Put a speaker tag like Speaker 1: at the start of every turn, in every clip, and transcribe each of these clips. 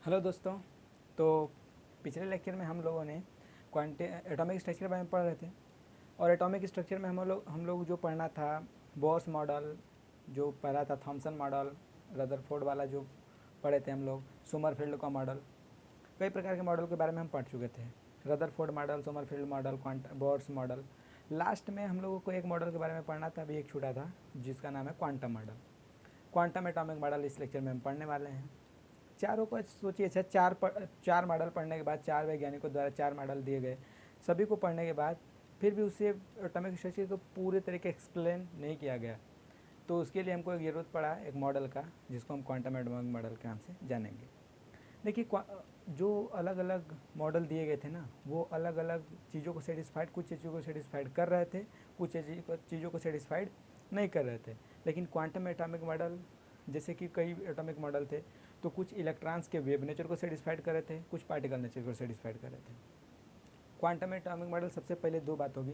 Speaker 1: Hello दोस्तों। तो पिछले लेक्चर में हम लोगों ने एटॉमिक स्ट्रक्चर के बारे में पढ़ रहे थे। और एटॉमिक स्ट्रक्चर में हम लोग जो पढ़ना था, बोर्स मॉडल जो पढ़ा था, थॉमसन मॉडल, रदरफोर्ड वाला जो पढ़े थे हम लोग, सोमरफेल्ड का मॉडल, कई प्रकार के मॉडल के बारे में हम पढ़ चुके थे। Rutherford model, Sommerfeld model, Bohr's model. Last में हम लोगों को एक मॉडल के बारे में पढ़ना था, अभी एक छूटा था, जिसका नाम है quantum model. Quantum atomic model इस लेक्चर में हम पढ़ने वाले हैं। चारों को सोचिए, अच्छा, चार मॉडल पढ़ने के बाद, चार वैज्ञानिकों द्वारा चार मॉडल दिए गए, सभी को पढ़ने के बाद फिर भी उससे एटॉमिक स्ट्रक्चर को पूरे तरीके एक्सप्लेन नहीं किया गया। तो उसके लिए हमको एक ज़रूरत पड़ा एक मॉडल का, जिसको हम क्वांटम एटॉमिक मॉडल के नाम से जानेंगे। देखिए, जो अलग अलग मॉडल दिए गए थे ना, वो अलग अलग चीज़ों को सेटिस्फाइड, कुछ चीज़ों को सेटिस्फाइड कर रहे थे, कुछ चीज़ों को सेटिस्फाइड नहीं कर रहे थे। लेकिन क्वांटम एटॉमिक मॉडल, जैसे कि कई एटॉमिक मॉडल थे, तो कुछ इलेक्ट्रॉन्स के वेव नेचर को सेटिस्फाइड कर रहे थे, कुछ पार्टिकल नेचर को सेटिस्फाइड कर रहे थे। क्वांटम एटॉमिक मॉडल, सबसे पहले दो बात होगी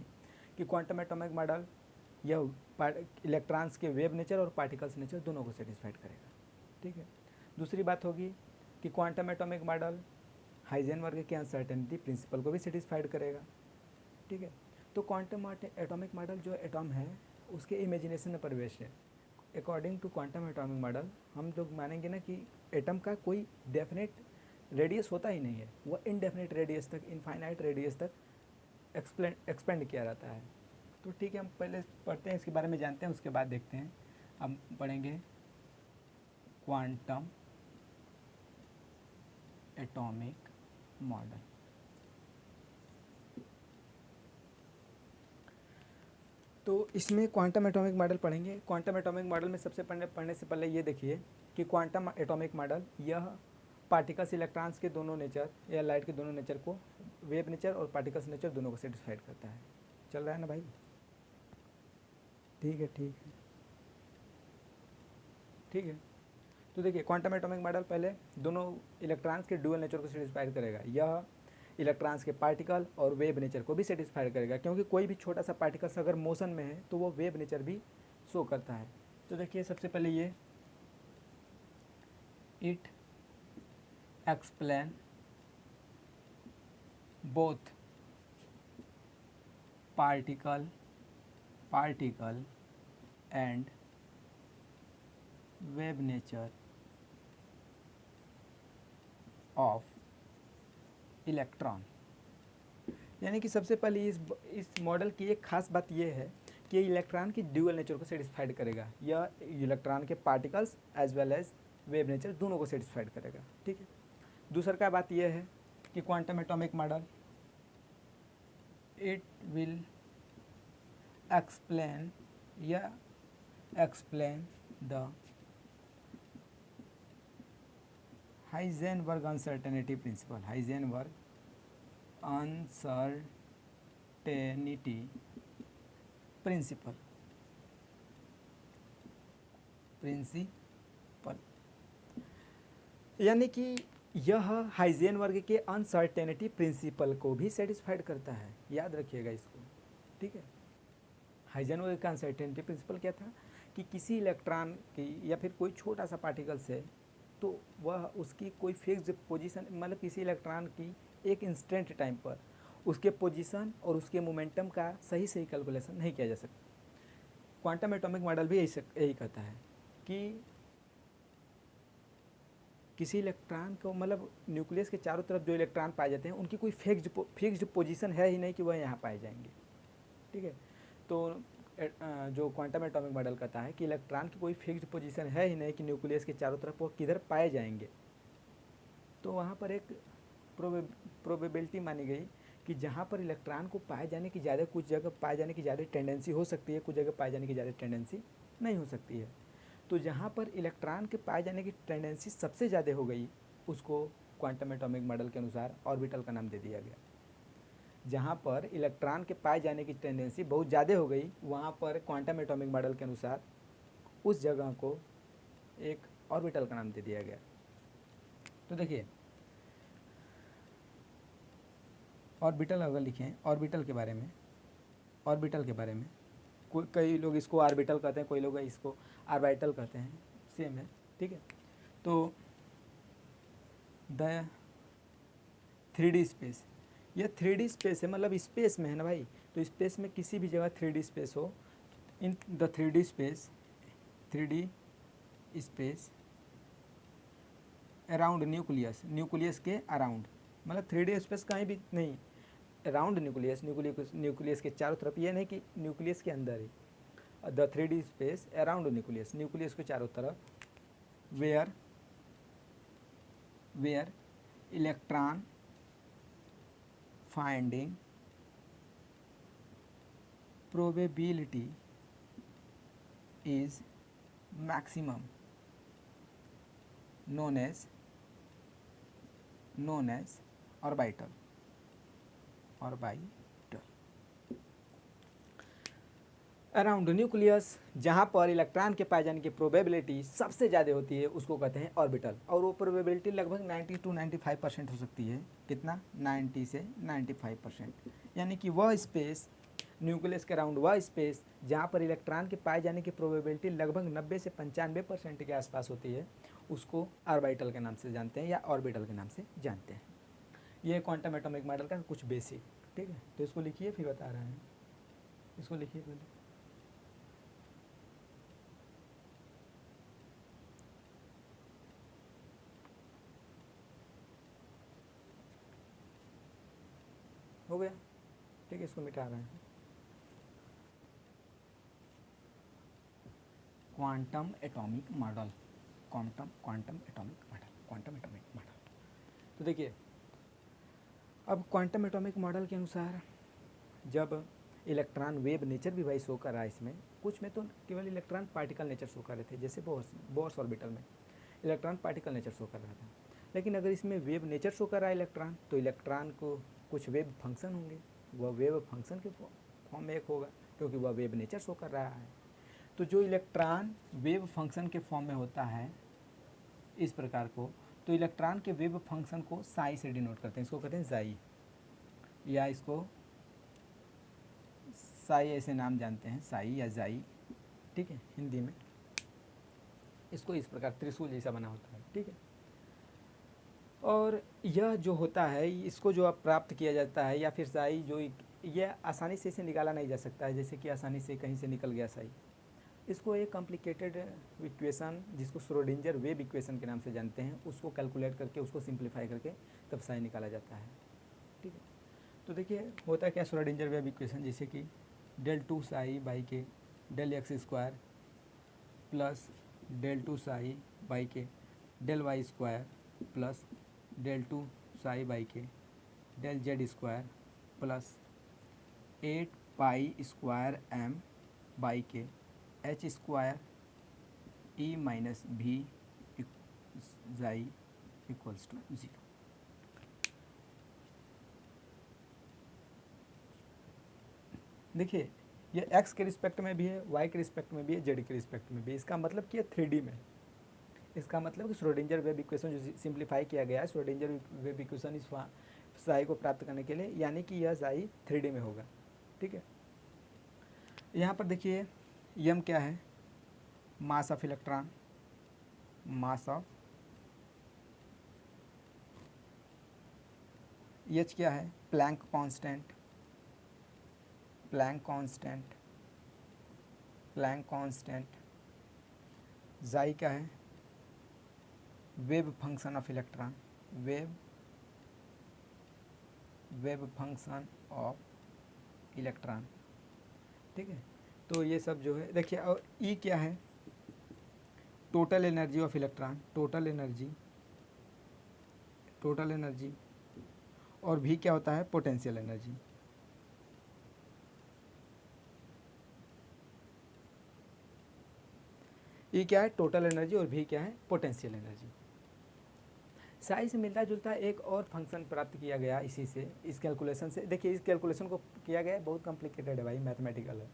Speaker 1: कि क्वांटम एटॉमिक मॉडल यह इलेक्ट्रॉन्स के वेव नेचर और पार्टिकल्स नेचर दोनों को सेटिस्फाइड करेगा। ठीक है। दूसरी बात होगी कि क्वांटम एटॉमिक मॉडल हाइजेनबर्ग के अनसर्टेनिटी प्रिंसिपल को भी सेटिस्फाइड करेगा। ठीक है। तो क्वांटम एटॉमिक मॉडल जो एटॉम है, उसके इमेजिनेशन पर बेस्ड है। According to quantum atomic model हम लोग मानेंगे ना कि एटम का कोई डेफिनेट रेडियस होता ही नहीं है, वह इनडेफिनेट रेडियस तक, इनफाइनाइट रेडियस तक एक्सपेंड किया रहता है। तो ठीक है, हम पहले पढ़ते हैं, इसके बारे में जानते हैं, उसके बाद देखते हैं। हम पढ़ेंगे क्वांटम एटॉमिक मॉडल। तो इसमें क्वांटम एटॉमिक मॉडल पढ़ेंगे। क्वांटम एटॉमिक मॉडल में सबसे पढ़ने से पहले ये देखिए कि क्वांटम एटॉमिक मॉडल यह पार्टिकल्स, इलेक्ट्रॉन्स के दोनों नेचर या लाइट के दोनों नेचर को, वेव नेचर और पार्टिकल्स नेचर दोनों को सेटिस्फाइड करता है। चल रहा है ना भाई? ठीक है, ठीक है, ठीक है। तो देखिए, क्वांटम एटॉमिक मॉडल पहले दोनों इलेक्ट्रॉन्स के डुअल नेचर को सेटिस्फाइड करेगा। यह इलेक्ट्रॉन्स के पार्टिकल और वेव नेचर को भी सेटिस्फाइड करेगा, क्योंकि कोई भी छोटा सा पार्टिकल्स अगर मोशन में है तो वो वेव नेचर भी शो करता है। तो देखिए, सबसे पहले ये it explain both particle and wave nature of electron. यानी कि सबसे पहले इस मॉडल की एक खास बात यह है कि इलेक्ट्रॉन की ड्यूअल नेचर को सेटिस्फाइड करेगा। यह इलेक्ट्रॉन के particles as well as wave nature दोनों को सेटिस्फाइड करेगा। ठीक है। दूसरा का बात यह है कि quantum atomic model it will explain the Heisenberg uncertainty principle. Heisenberg uncertainty principle यानी कि यह हाइजेनबर्ग के अनसर्टेनिटी प्रिंसिपल को भी सेटिस्फाइड करता है। याद रखिएगा इसको। ठीक है। हाइजेनबर्ग का अनसर्टेनिटी प्रिंसिपल क्या था कि किसी इलेक्ट्रॉन की या फिर कोई छोटा सा पार्टिकल से, तो वह उसकी कोई फिक्स्ड पोजीशन, मतलब किसी इलेक्ट्रॉन की एक इंस्टेंट टाइम पर उसके पोजीशन और उसके मोमेंटम का सही कैलकुलेशन नहीं किया जा सकता। क्वांटम एटॉमिक मॉडल भी यही कहता है कि किसी इलेक्ट्रॉन को, मतलब न्यूक्लियस के चारों तरफ जो इलेक्ट्रॉन पाए जाते हैं, उनकी कोई फिक्स्ड पोजीशन है ही नहीं कि वह यहाँ पाए जाएंगे। ठीक है। तो जो क्वांटम एटॉमिक मॉडल कहता है कि इलेक्ट्रॉन की कोई फिक्स्ड पोजीशन है ही नहीं कि न्यूक्लियस के चारों तरफ वो किधर पाए जाएंगे। तो वहाँ पर एक प्रोबेबिलिटी मानी गई कि जहाँ पर इलेक्ट्रॉन को पाए जाने की ज़्यादा, कुछ जगह पाए जाने की ज़्यादा टेंडेंसी हो सकती है, कुछ जगह पाए जाने की ज़्यादा टेंडेंसी नहीं हो सकती है। तो जहाँ पर इलेक्ट्रॉन के पाए जाने की टेंडेंसी सबसे ज़्यादा हो गई, उसको क्वांटम एटॉमिक मॉडल के अनुसार ऑर्बिटल का नाम दे दिया गया। जहाँ पर इलेक्ट्रॉन के पाए जाने की टेंडेंसी बहुत ज़्यादा हो गई, वहाँ पर क्वांटम एटॉमिक मॉडल के अनुसार उस जगह को एक ऑर्बिटल का नाम दे दिया गया। तो देखिए, ऑर्बिटल अगर लिखें, ऑर्बिटल के बारे में कई लोग इसको ऑर्बिटल कहते हैं, कोई लोग इसको आर्बिटल कहते हैं, सेम है। ठीक है। तो द 3D स्पेस, यह 3D स्पेस है, मतलब स्पेस में है ना भाई, तो स्पेस में किसी भी जगह 3D स्पेस हो, in the 3D space, 3D space around nucleus, nucleus के अराउंड, मतलब 3D स्पेस कहीं भी नहीं, अराउंड न्यूक्लियस, न्यूक्लियस के चारों तरफ, ये नहीं कि न्यूक्लियस के अंदर ही, the 3D space around nucleus, nucleus के चारों तरफ, where electron finding probability is maximum known as orbital, around nucleus, जहाँ पर इलेक्ट्रॉन के पाए जाने की प्रोबेबिलिटी सबसे ज़्यादा होती है उसको कहते हैं ऑर्बिटल, और वो प्रोबेबिलिटी लगभग 90 to 95% हो सकती है, कितना 90 से 95%, यानी कि वह स्पेस, न्यूक्लियस के अराउंड वह स्पेस जहाँ पर इलेक्ट्रॉन के पाए जाने की प्रोबेबिलिटी लगभग 90 से 95% के आसपास होती है, उसको ऑर्बिटल के नाम से जानते हैं या ऑर्बिटल के नाम से जानते हैं। ये क्वांटम एटॉमिक मॉडल का कुछ बेसिक, ठीक है, तो इसको लिखिए फिर बता रहे हैं, इसको लिखिए पहले। हो गया, ठीक है, इसको मिटा रहे हैं। Quantum atomic model, quantum atomic model. तो देखिए, अब क्वांटम एटॉमिक मॉडल के अनुसार जब इलेक्ट्रॉन वेव नेचर भी भाई शो कर रहा है, इसमें कुछ में तो केवल इलेक्ट्रॉन पार्टिकल नेचर शो कर रहे थे, जैसे बोर्स ऑर्बिटल में इलेक्ट्रॉन पार्टिकल नेचर शो कर रहा था, लेकिन अगर इसमें वेव नेचर शो कर रहा है इलेक्ट्रॉन, तो इलेक्ट्रॉन को कुछ वेव फंक्शन होंगे, वह वेव फंक्शन के फॉर्म में एक होगा, क्योंकि वह वेव नेचर शो कर रहा है। तो जो इलेक्ट्रॉन वेव फंक्शन के फॉर्म में होता है इस प्रकार को, तो इलेक्ट्रॉन के वेव फंक्शन को साई से डिनोट करते हैं, इसको कहते हैं जाई, या इसको साई ऐसे नाम जानते हैं, साई या जाई, ठीक है, हिंदी में इसको इस प्रकार त्रिशूल जैसा बना होता है, ठीक है। और यह जो होता है, इसको जो अब प्राप्त किया जाता है, या फिर साई जो यह आसानी से इसे निकाला नहीं जा सकता है, जैसे कि आसानी से कहीं से निकल गया साई, इसको एक कॉम्प्लिकेटेड इक्वेशन जिसको श्रोडिंजर वेव इक्वेशन के नाम से जानते हैं, उसको कैलकुलेट करके उसको सिंप्लीफाई करके तब साई निकाला जाता है, ठीक है। तो देखिए होता है क्या श्रोडिंजर वेव इक्वेशन, जैसे कि del 2 साई बाई के del x square plus del 2 psi by के del y square plus del 2 psi by के del z square plus 8 pi square m by के h square E minus V psi equals to 0। देखिए ये x के respect में भी है, y के रिस्पेक्ट में भी है, z के रिस्पेक्ट में भी है, इसका मतलब कि 3D में, इसका मतलब कि श्रोडिंजर वेव इक्वेशन जो सिंप्लीफाई किया गया है, श्रोडिंजर वेव इक्वेशन इस साई को प्राप्त करने के लिए, यानी कि यह साई 3D में होगा, ठीक है। यहाँ पर देखिए यम क्या है, mass of electron, mass of, H क्या है, प्लैंक कांस्टेंट, प्लैंक कांस्टेंट, जाई क्या है, wave function of electron, wave function of electron, ठीक है। तो ये सब जो है देखिए, और ई क्या है, total energy of electron, total energy, और भी क्या होता है, पोटेंशियल एनर्जी। ई क्या है, टोटल एनर्जी, और भी क्या है, पोटेंशियल एनर्जी। साई से मिलता जुलता एक और फंक्शन प्राप्त किया गया इसी से, इस कैलकुलेशन से। देखिए इस कैलकुलेशन को किया गया बहुत कॉम्प्लिकेटेड है भाई, मैथमेटिकल है,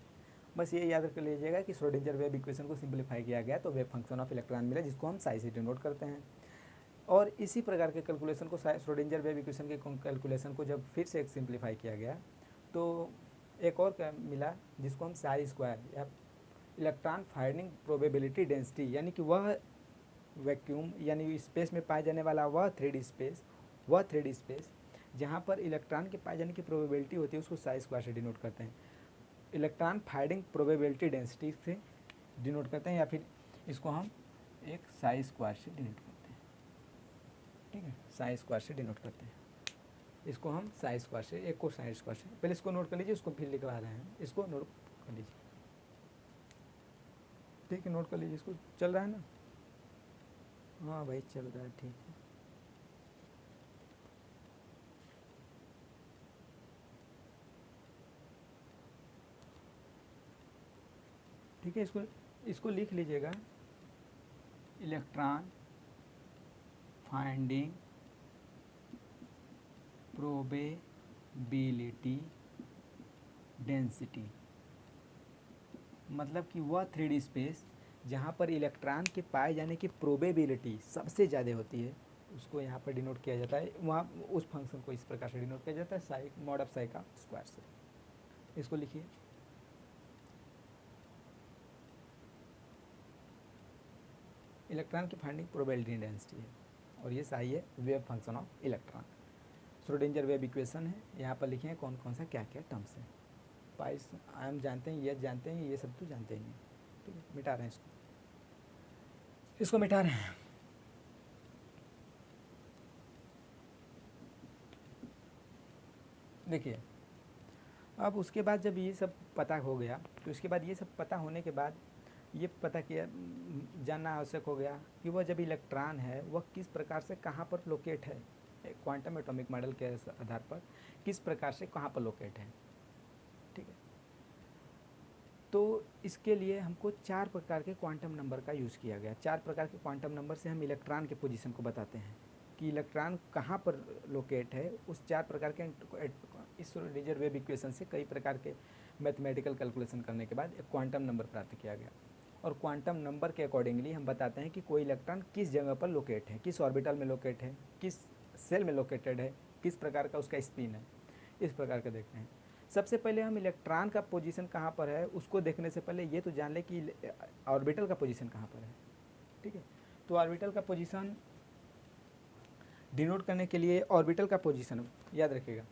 Speaker 1: बस ये याद कर लीजिएगा कि श्रोडिंजर वेव इक्वेशन को सिंप्लीफाई किया गया तो वेव फंक्शन ऑफ इलेक्ट्रॉन मिला, जिसको हम साई से डिनोट करते हैं। और इसी प्रकार के कैलकुलेशन को, श्रोडिंजर वेव इक्वेशन के कैलकुलेशन को जब फिर से एक सिंप्लीफाई किया गया तो एक और मिला, जिसको हम साई स्क्वायर या इलेक्ट्रॉन फाइंडिंग प्रोबेबिलिटी डेंसिटी, यानी कि वह वैक्यूम यानी स्पेस में पाए जाने वाला वह 3D स्पेस जहाँ पर इलेक्ट्रॉन के पाए जाने की प्रोबेबिलिटी होती है उसको साई स्क्वायर से डिनोट करते हैं। इलेक्ट्रॉन फाइंडिंग प्रोबेबिलिटी डेंसिटी से डिनोट करते हैं, या फिर इसको हम एक साई स्क्वायर से डिनोट करते हैं। ठीक है, साई स्क्वायर से डिनोट करते हैं, इसको हम साई स्क्वायर से, एक को साई स्क्वायर से। पहले इसको नोट कर लीजिए, उसको फिर लिखवा रहे हैं, इसको नोट कर लीजिए। ठीक है, नोट कर लीजिए, इसको चल रहा है ना? हाँ भाई चल रहा है, ठीक है। ठीक है, इसको लिख लीजिएगा, इलेक्ट्रॉन फाइंडिंग प्रोबेबिलिटी डेंसिटी, मतलब कि वह 3D स्पेस जहाँ पर इलेक्ट्रॉन के पाए जाने की प्रोबेबिलिटी सबसे ज़्यादा होती है उसको यहाँ पर डिनोट किया जाता है। वहाँ उस फंक्शन को इस प्रकार से डिनोट किया जाता है, साई मॉड ऑफ साई का स्क्वायर से। इसको लिखिए, इलेक्ट्रॉन की फाइंडिंग प्रोबेबिलिटी डेंसिटी है, और ये साई है wave function of electron. Schrodinger wave equation है, यहाँ पर लिखे हैं कौन कौन सा क्या क्या टर्म्स है। पाइस आम जानते हैं, ये जानते हैं, ये सब तो जानते ही नहीं। ठीक है, मिटा रहे हैं इसको मिटा रहे हैं। देखिए, अब उसके बाद जब ये सब पता हो गया, तो उसके बाद ये सब पता होने के बाद ये पता किया, जानना आवश्यक हो गया कि वह जब इलेक्ट्रॉन है वह किस प्रकार से कहाँ पर लोकेट है, क्वांटम एटॉमिक मॉडल के आधार पर किस प्रकार से कहाँ पर लोकेट है। ठीक है, तो इसके लिए हमको 4 प्रकार के क्वांटम नंबर का यूज़ किया गया। 4 प्रकार के क्वांटम नंबर से हम इलेक्ट्रॉन के पोजीशन को बताते हैं कि इलेक्ट्रॉन कहाँ पर लोकेट है। उस 4 प्रकार के इस श्रोडिंगर वेव इक्वेशन से कई प्रकार के मैथमेटिकल कैलकुलेशन करने के बाद एक क्वांटम नंबर प्राप्त किया गया, और क्वांटम नंबर के अकॉर्डिंगली हम बताते हैं कि कोई इलेक्ट्रॉन किस जगह पर लोकेट है, किस ऑर्बिटल में लोकेट है, किस सेल में लोकेटेड है, किस प्रकार का उसका स्पिन है, इस प्रकार का देखते हैं। सबसे पहले हम इलेक्ट्रॉन का पोजीशन कहाँ पर है उसको देखने से पहले ये तो जान ले कि ऑर्बिटल का पोजीशन कहाँ पर है। ठीक है, तो ऑर्बिटल का पोजीशन डिनोट करने के लिए ऑर्बिटल का पोजीशन याद रखिएगा।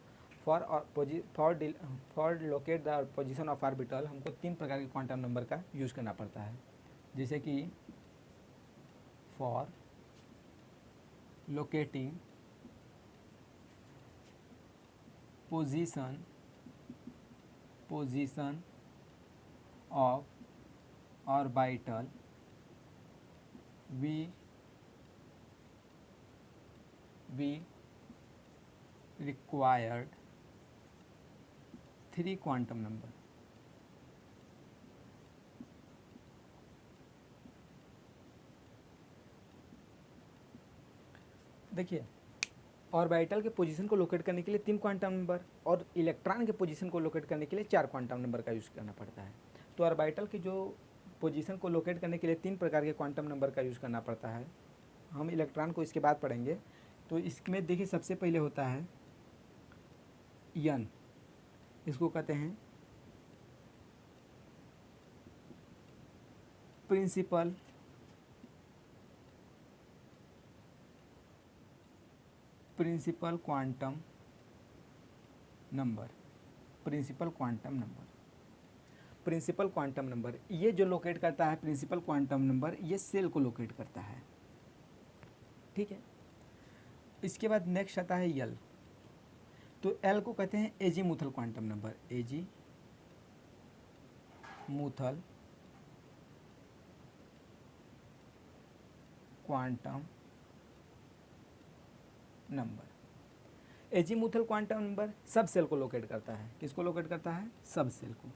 Speaker 1: For locate the position of orbital हमको 3 प्रकार के क्वांटम नंबर का यूज़ करना पड़ता है, जैसे कि for locating position of orbital we required 3 quantum number. देखिए, ऑर्बिटल के पोजीशन को लोकेट करने के लिए 3 क्वांटम नंबर, और इलेक्ट्रॉन के पोजीशन को लोकेट करने के लिए 4 क्वांटम नंबर का यूज़ करना पड़ता है। तो ऑर्बिटल की जो पोजीशन को लोकेट करने के लिए 3 प्रकार के क्वांटम नंबर का यूज़ करना पड़ता है। हम इलेक्ट्रॉन को इसके बाद पढ़ेंगे। तो इसमें देखिए, सबसे पहले होता है यन, इसको कहते हैं principal quantum number. Principal quantum number ये जो लोकेट करता है, प्रिंसिपल क्वांटम नंबर ये सेल को लोकेट करता है। ठीक है, इसके बाद नेक्स्ट आता है यल। तो एल को कहते हैं azimuthal quantum number. Azimuthal quantum number. Azimuthal quantum number सब सेल को लोकेट करता है। किसको लोकेट करता है? सब सेल को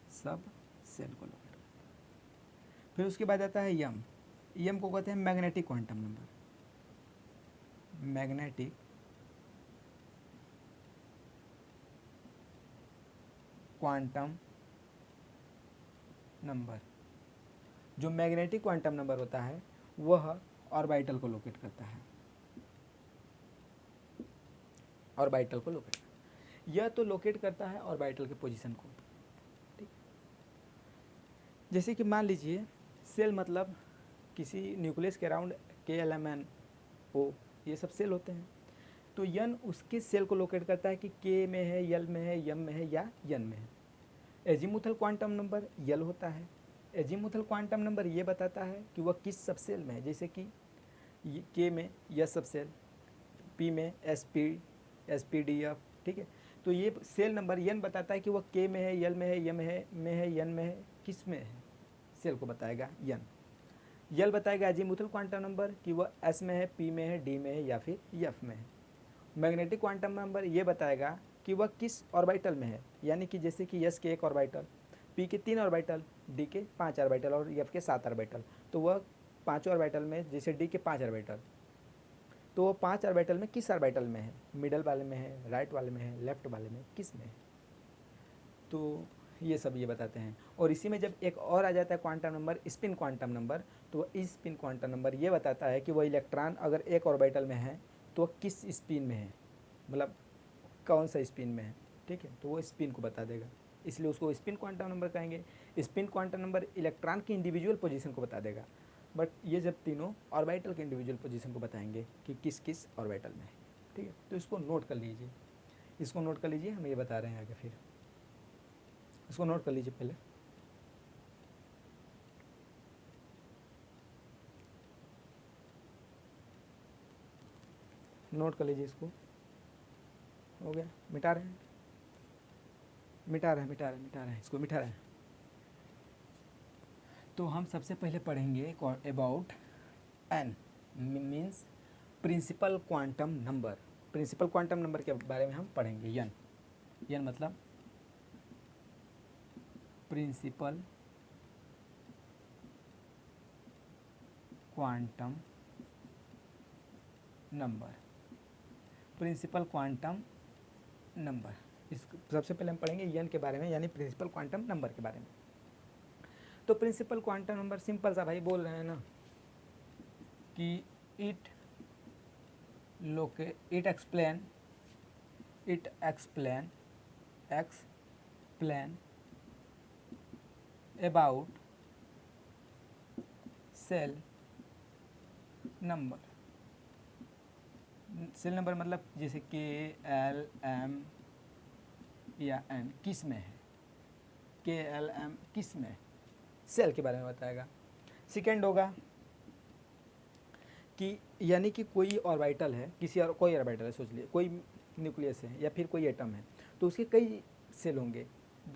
Speaker 1: लोकेट करता है। फिर उसके बाद आता है यम। यम को कहते हैं magnetic quantum number. Magnetic quantum number. जो मैग्नेटिक क्वांटम नंबर होता है वह ऑर्बिटल को लोकेट करता है। ऑर्बिटल को लोकेट, यह तो लोकेट करता है ऑर्बिटल के पोजीशन को। ठीक, जैसे कि मान लीजिए सेल मतलब किसी न्यूक्लियस के अराउंड KLMNO ये सब सेल होते हैं। तो यन उसके सेल को लोकेट करता है कि K में है, L में है, M में है या N में है। एजीमुथल क्वांटम नंबर L होता है। एजीमुथल क्वांटम नंबर ये बताता है कि वह किस सब सेल में है, जैसे कि K में S सब सेल, P में SPDF, ठीक है। तो ये सेल नंबर N बताता है कि वह K में है, L में है, M में है, N में है, किस में है, सेल को बताएगा N। L बताएगा एजीमुथल क्वांटम नंबर कि वह S में है, P में है, D में है या फिर F में है। मैग्नेटिक क्वांटम नंबर ये बताएगा कि वह किस ऑर्बिटल में है, यानी कि जैसे कि S के 1 ऑर्बिटल, P के 3 ऑर्बिटल, D के 5 ऑर्बिटल और F के 7 ऑर्बिटल, तो वह 5 ऑर्बिटल में, जैसे D के 5 ऑर्बिटल, तो वो 5 ऑर्बिटल में किस ऑर्बिटल में है, मिडल वाले में है, राइट वाले में है, लेफ्ट वाले में, किस में है। तो ये सब ये बताते हैं। और इसी में जब एक और आ जाता है quantum number, spin quantum number, तो इस स्पिन क्वांटम नंबर ये बताता है कि वह इलेक्ट्रॉन अगर एक ऑर्बिटल में है तो किस स्पिन में है, मतलब कौन सा स्पिन में है, ठीक है। तो वो स्पिन को बता देगा, इसलिए उसको स्पिन क्वांटम नंबर कहेंगे। स्पिन क्वांटम नंबर इलेक्ट्रॉन की इंडिविजुअल पोजीशन को बता देगा, बट ये जब तीनों ऑर्बिटल के इंडिविजुअल पोजीशन को बताएंगे कि किस किस ऑर्बिटल में है, ठीक है। तो इसको नोट कर लीजिए, इसको नोट कर लीजिए, हम ये बता रहे हैं आगे, फिर इसको नोट कर लीजिए पहले। नोट कर लीजिए इसको, हो गया, मिटा रहे हैं, मिटा रहे हैं, मिटा रहे हैं, मिटा रहे हैं, इसको मिटा रहे हैं। तो हम सबसे पहले पढ़ेंगे about n, means principal quantum number. Principal quantum number के बारे में हम पढ़ेंगे। यन, यन मतलब principal quantum number, principal quantum number, इस सबसे पहले हम पढ़ेंगे यन के बारे में, यानी प्रिंसिपल क्वांटम नंबर के बारे में। तो प्रिंसिपल क्वांटम नंबर सिंपल सा भाई बोल रहे हैं ना कि it explain about shell number. Shell number मतलब जैसे KLM या N किस में है, KLM किस में, सेल के बारे में बताएगा। सेकेंड होगा कि यानी कि कोई ऑर्बिटल है, किसी और कोई ऑर्बिटल है, सोच लिए कोई न्यूक्लियस है या फिर कोई एटम है, तो उसके कई सेल होंगे,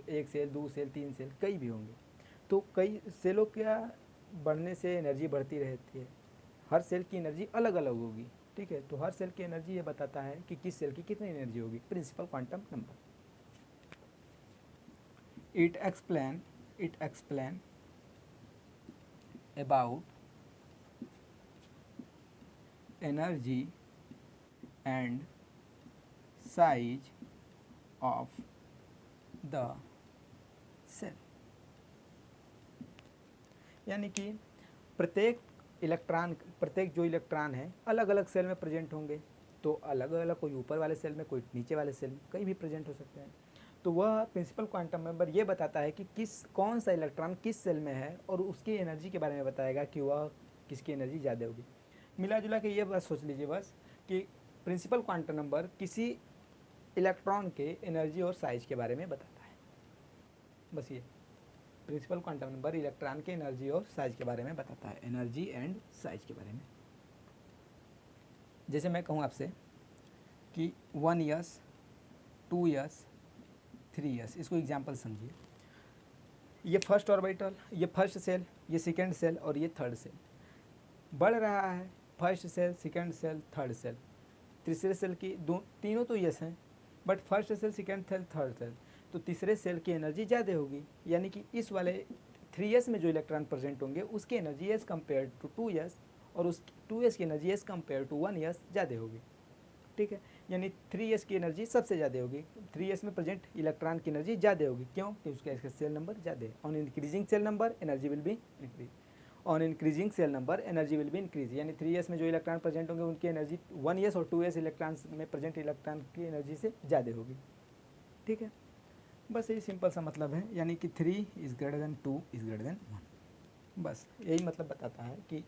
Speaker 1: 1 सेल, 2 सेल, 3 सेल, कई भी होंगे। तो कई सेलों का बढ़ने से एनर्जी बढ़ती रहती है, हर सेल की एनर्जी अलग अलग होगी, ठीक है। तो हर सेल की एनर्जी ये बताता है कि किस सेल की कितनी एनर्जी होगी, principal quantum number. It explain about energy and size of the shell, यानी कि प्रत्येक जो इलेक्ट्रॉन है अलग अलग सेल में प्रेजेंट होंगे, तो अलग अलग, कोई ऊपर वाले सेल में, कोई नीचे वाले सेल में, कहीं भी प्रेजेंट हो सकते हैं। तो वह प्रिंसिपल क्वांटम नंबर ये बताता है कि कौन सा इलेक्ट्रॉन किस सेल में है, और उसकी एनर्जी के बारे में बताएगा कि वह किसकी एनर्जी ज़्यादा होगी। मिला जुला के ये बस सोच लीजिए बस कि प्रिंसिपल क्वांटम नंबर किसी इलेक्ट्रॉन के एनर्जी और साइज के बारे में बताता है, बस ये प्रिंसिपल क्वांटम नंबर इलेक्ट्रॉन के एनर्जी और साइज के बारे में बताता है, एनर्जी एंड साइज के बारे में। जैसे मैं कहूँ आपसे कि 1s, 2s, 3s, इसको एग्जाम्पल समझिए। ये फर्स्ट ऑर्बिटल, ये फर्स्ट सेल, ये सेकेंड सेल और ये थर्ड सेल बढ़ रहा है, first shell, second shell, third shell, तीसरे सेल की तीनों तो यस हैं, but first shell, second shell, third shell, तो तीसरे सेल की एनर्जी ज़्यादा होगी, यानी कि इस वाले 3s में जो इलेक्ट्रॉन प्रेजेंट होंगे उसकी energy as compare to 2s, और उस 2s की energy as compare to 1s ज़्यादा होगी, ठीक है। यानी 3s की एनर्जी सबसे ज़्यादा होगी, 3s में प्रेजेंट इलेक्ट्रॉन की एनर्जी ज़्यादा होगी, क्यों, क्योंकि उसका सेल नंबर ज़्यादा है। On increasing shell number energy will be increase, on increasing shell number energy will be increase, यानी 3s में जो इलेक्ट्रॉन प्रेजेंट होंगे उनकी एनर्जी 1s और 2s इलेक्ट्रॉन में प्रेजेंट इलेक्ट्रॉन की एनर्जी से ज़्यादा होगी, ठीक है। बस यही सिंपल सा मतलब है, यानी कि 3 is greater than 2 is greater than 1। बस यही मतलब बताता है कि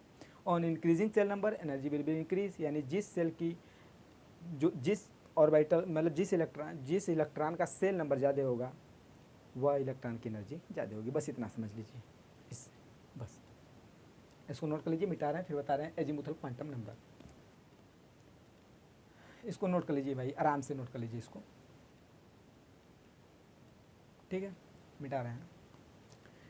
Speaker 1: on increasing shell number energy will be increase, यानी जिस सेल की जो जिस ऑर्बिटल मतलब जिस इलेक्ट्रॉन का सेल नंबर ज़्यादा होगा वह इलेक्ट्रॉन की एनर्जी ज़्यादा होगी। बस इतना समझ लीजिए इस बस इसको नोट कर लीजिए। मिटा रहे हैं फिर बता रहे हैं एजीमुथल क्वांटम नंबर। इसको नोट कर लीजिए भाई, आराम से नोट कर लीजिए इसको, ठीक है। मिटा रहे हैं।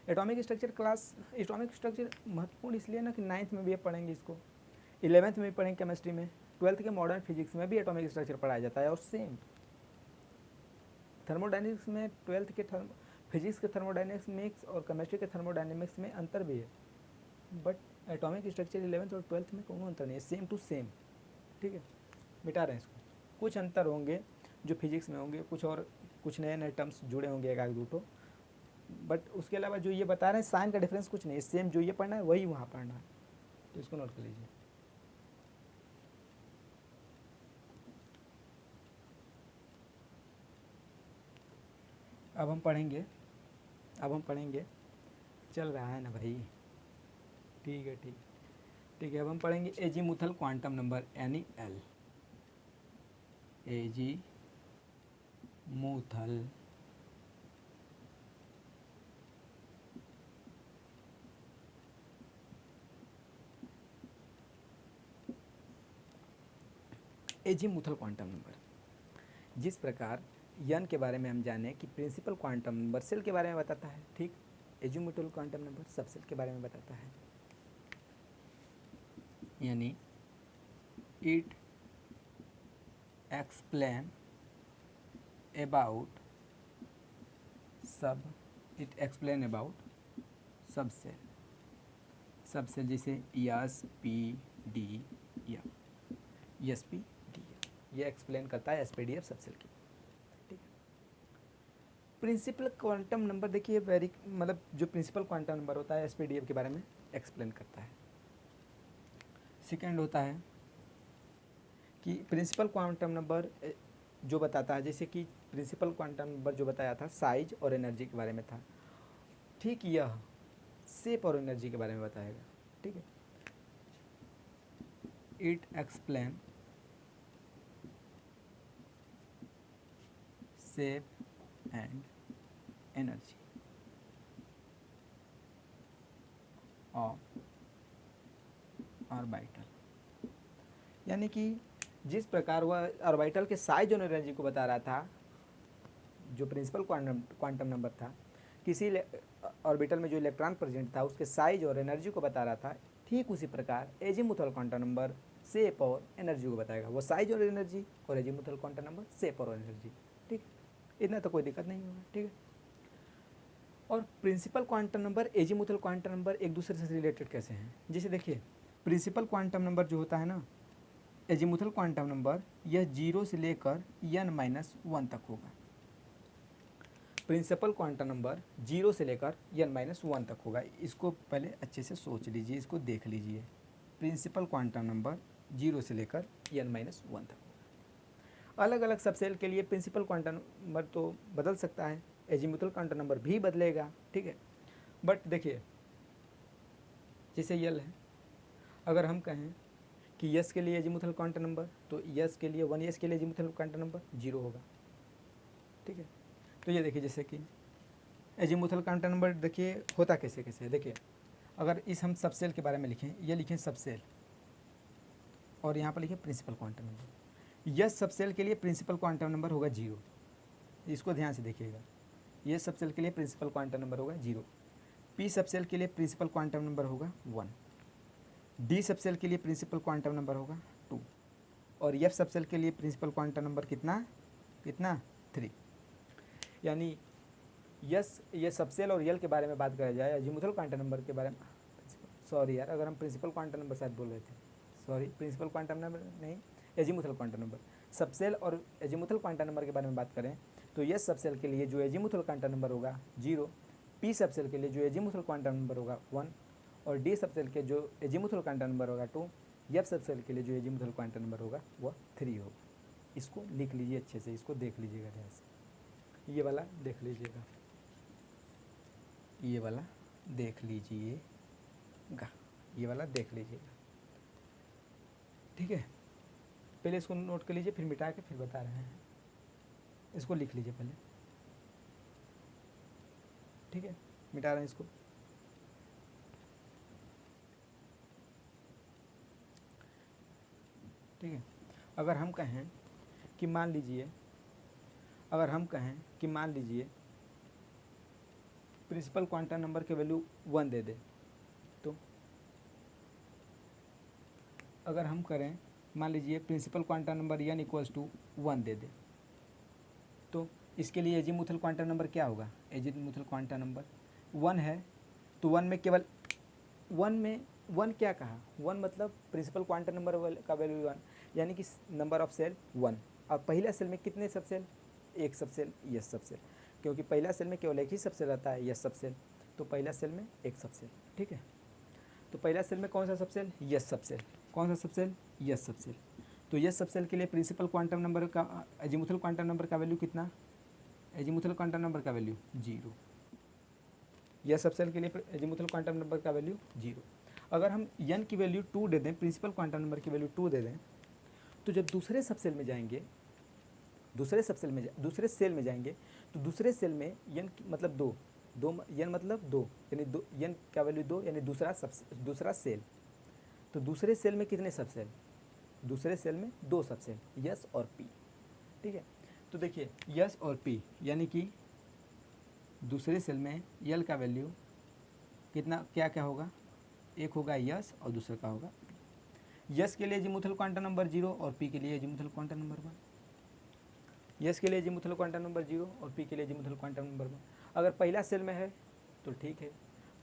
Speaker 1: Atomic structure class, atomic structure महत्वपूर्ण इसलिए ना कि 9th में भी पढ़ेंगे इसको, 11th में भी पढ़ेंगे केमिस्ट्री में, 12th के मॉडर्न फिजिक्स में भी एटॉमिक स्ट्रक्चर पढ़ाया जाता है। और सेम थर्मोडाइनमिक्स में 12th के फिजिक्स के थर्मोडाइनमिक्स और केमिस्ट्री के थर्मोडाइनमिक्स में अंतर भी है, बट एटॉमिक स्ट्रक्चर 11th और 12th में कोई अंतर नहीं है, सेम टू सेम, ठीक है। मिटा रहे हैं इसको। कुछ अंतर होंगे जो फिजिक्स में होंगे, कुछ नए नए टर्म्स जुड़े होंगे एक आध दो तो, बट उसके अलावा जो ये बता रहे हैं साइन का डिफरेंस कुछ नहीं है, सेम जो ये पढ़ना है वही वहाँ पढ़ना है, तो इसको नोट कर लीजिए। अब हम पढ़ेंगे चल रहा है ना भाई, ठीक है ठीक है। अब हम पढ़ेंगे एजीमुथल क्वांटम नंबर यानी एल, एजीमुथल क्वांटम नंबर। जिस प्रकार यन के बारे में हम जाने कि प्रिंसिपल क्वांटम नंबर सेल के बारे में बताता है, ठीक, एजीमुथल क्वांटम नंबर सब सेल के बारे में बताता है, यानी इट एक्सप्लेन अबाउट सब सेल जैसे एस पी डी एफ, ये एक्सप्लेन करता है एसपीडीएफ सब सेल की, ठीक है। प्रिंसिपल क्वांटम नंबर देखिए मतलब जो प्रिंसिपल क्वांटम नंबर होता है एसपीडीएफ के बारे में एक्सप्लेन करता है। सेकेंड होता है कि प्रिंसिपल क्वांटम नंबर जो बताता है, जैसे कि प्रिंसिपल क्वांटम नंबर जो बताया था साइज और एनर्जी के बारे में था, ठीक, यह शेप और एनर्जी के बारे में बताएगा, ठीक है। It explain shape and energy of orbital, यानी कि जिस प्रकार वह ऑर्बिटल के साइज और एनर्जी को बता रहा था, जो प्रिंसिपल क्वांटम नंबर था, किसी ऑर्बिटल में जो इलेक्ट्रॉन प्रेजेंट था उसके साइज और एनर्जी को बता रहा था, ठीक उसी प्रकार एजीमुथल क्वांटम नंबर शेप और एनर्जी को बताएगा। वो साइज और एनर्जी और एजीमुथल क्वांटम नंबर शेप और एनर्जी, ठीक, इतना तो कोई दिक्कत नहीं होगा, ठीक है। और principal quantum number azimuthal quantum number एक दूसरे से रिलेटेड कैसे हैं, जैसे देखिए प्रिंसिपल क्वांटम नंबर जो होता है ना, एजीमुथल क्वांटम नंबर, यह 0 से लेकर n-1 तक होगा। प्रिंसिपल क्वांटम नंबर 0 से लेकर n-1 तक होगा। इसको पहले अच्छे से सोच लीजिए, इसको देख लीजिए। प्रिंसिपल क्वांटम नंबर 0 से लेकर n-1 तक होगा। अलग अलग सबसेल के लिए प्रिंसिपल क्वांटम नंबर तो बदल सकता है, एजीमुथल क्वांटम नंबर भी बदलेगा, ठीक है। बट देखिए जैसे यल है, अगर हम कहें कि यस के लिए एजीमुथल क्वांटम नंबर, तो यस के लिए 1s के लिए एजीमुथल क्वांटम नंबर 0 होगा, ठीक है। तो ये देखिए जैसे कि एजीमुथल क्वांटम नंबर देखिए होता कैसे कैसे है। देखिए अगर इस हम सबसेल के बारे में लिखें, ये लिखें सबसेल और यहाँ पर लिखें principal quantum number, s subshell के लिए प्रिंसिपल क्वांटम नंबर होगा 0, इसको ध्यान से देखिएगा। ये सबसेल के लिए प्रिंसिपल क्वांटम नंबर होगा 0, पी सबसेल के लिए प्रिंसिपल क्वांटम नंबर होगा 1, डी सबसेल के लिए प्रिंसिपल क्वांटम नंबर होगा 2 और एफ सबसेल के लिए प्रिंसिपल क्वांटम नंबर कितना 3। यानी यस ये सबसेल और यल के बारे में बात करा जाए, एजीमुथल क्वांटम नंबर के बारे में, सॉरी यार अगर हम प्रिंसिपल क्वांटम नंबर शायद बोल रहे थे, सॉरी प्रिंसिपल क्वांटम नंबर नहीं, एजीमुथल क्वांटम नंबर। सबसेल और एजीमुथल क्वांटम नंबर के बारे में बात करें तो यस सबसेल के लिए जो एजीमुथल क्वांटम नंबर होगा 0, पी सबसेल के लिए जो एजीमुथल क्वांटम नंबर होगा 1 और डी सबसेल के जो एजीमुथल क्वांटम नंबर होगा 2, एफ सबसेल के लिए जो एजीमुथल क्वांटम नंबर होगा वह 3 होगा। इसको लिख लीजिए अच्छे से, इसको देख लीजिएगा ध्यान से, ये वाला देख लीजिएगा, ये वाला देख लीजिए, ये वाला देख लीजिएगा, ठीक है। पहले इसको नोट कर लीजिए, फिर मिटा के फिर बता रहे हैं। इसको लिख लीजिए पहले, ठीक है, मिटा रहे हैं इसको। ठीक है, अगर हम कहें कि मान लीजिए प्रिंसिपल क्वांटम नंबर के वैल्यू 1 दे दे, तो अगर हम करें मान लीजिए principal quantum number n equals to 1 दे दे, तो इसके लिए एजीमुथल क्वांटम नंबर क्या होगा? एजीमुथल क्वांटम नंबर 1 है, तो 1 में केवल 1 क्या कहा? 1 मतलब प्रिंसिपल क्वांटम नंबर का वैल्यू 1, यानी कि नंबर ऑफ सेल 1। अब पहला सेल में कितने सब सेल? एक सब सेल, यस सब सेल, क्योंकि पहला सेल में केवल एक ही सब सेल रहता है, यस सब सेल, तो पहला सेल में एक सब सेल, ठीक है। तो पहला सेल में कौन सा सब सेल? यस सब सेल। कौन सा सब सेल? यस सब सेल। तो यस सब सेल के लिए प्रिंसिपल क्वांटम नंबर का एजीमुथल क्वांटम नंबर का वैल्यू कितना? एजीमुथल क्वांटम नंबर का वैल्यू 0। यस सब सेल के लिए एजीमुथल क्वांटम नंबर का वैल्यू 0। अगर हम n की वैल्यू 2 दे दें, प्रिंसिपल क्वांटम नंबर की वैल्यू 2 दे दें, तो जब दूसरे सब सेल में जाएंगे, दूसरे सेल में जाएंगे, तो दूसरे सेल में n मतलब 2 n मतलब 2, यानी n का वैल्यू 2, यानी दूसरा सेल। तो दूसरे सेल में कितने सब सेल? दूसरे सेल में 2 सब सेल, यस और पी, ठीक है। तो देखिए यस और पी, यानी कि दूसरे सेल में यल का वैल्यू कितना क्या होगा? एक होगा यस और दूसरे का होगा पी। यस के लिए एजीमुथल क्वांटम नंबर 0 और पी के लिए एजीमुथल क्वांटम नंबर 1। यस के लिए एजीमुथल क्वांटम नंबर 0 और पी के लिए एजीमुथल क्वांटम नंबर 1। अगर पहला सेल में है तो ठीक है,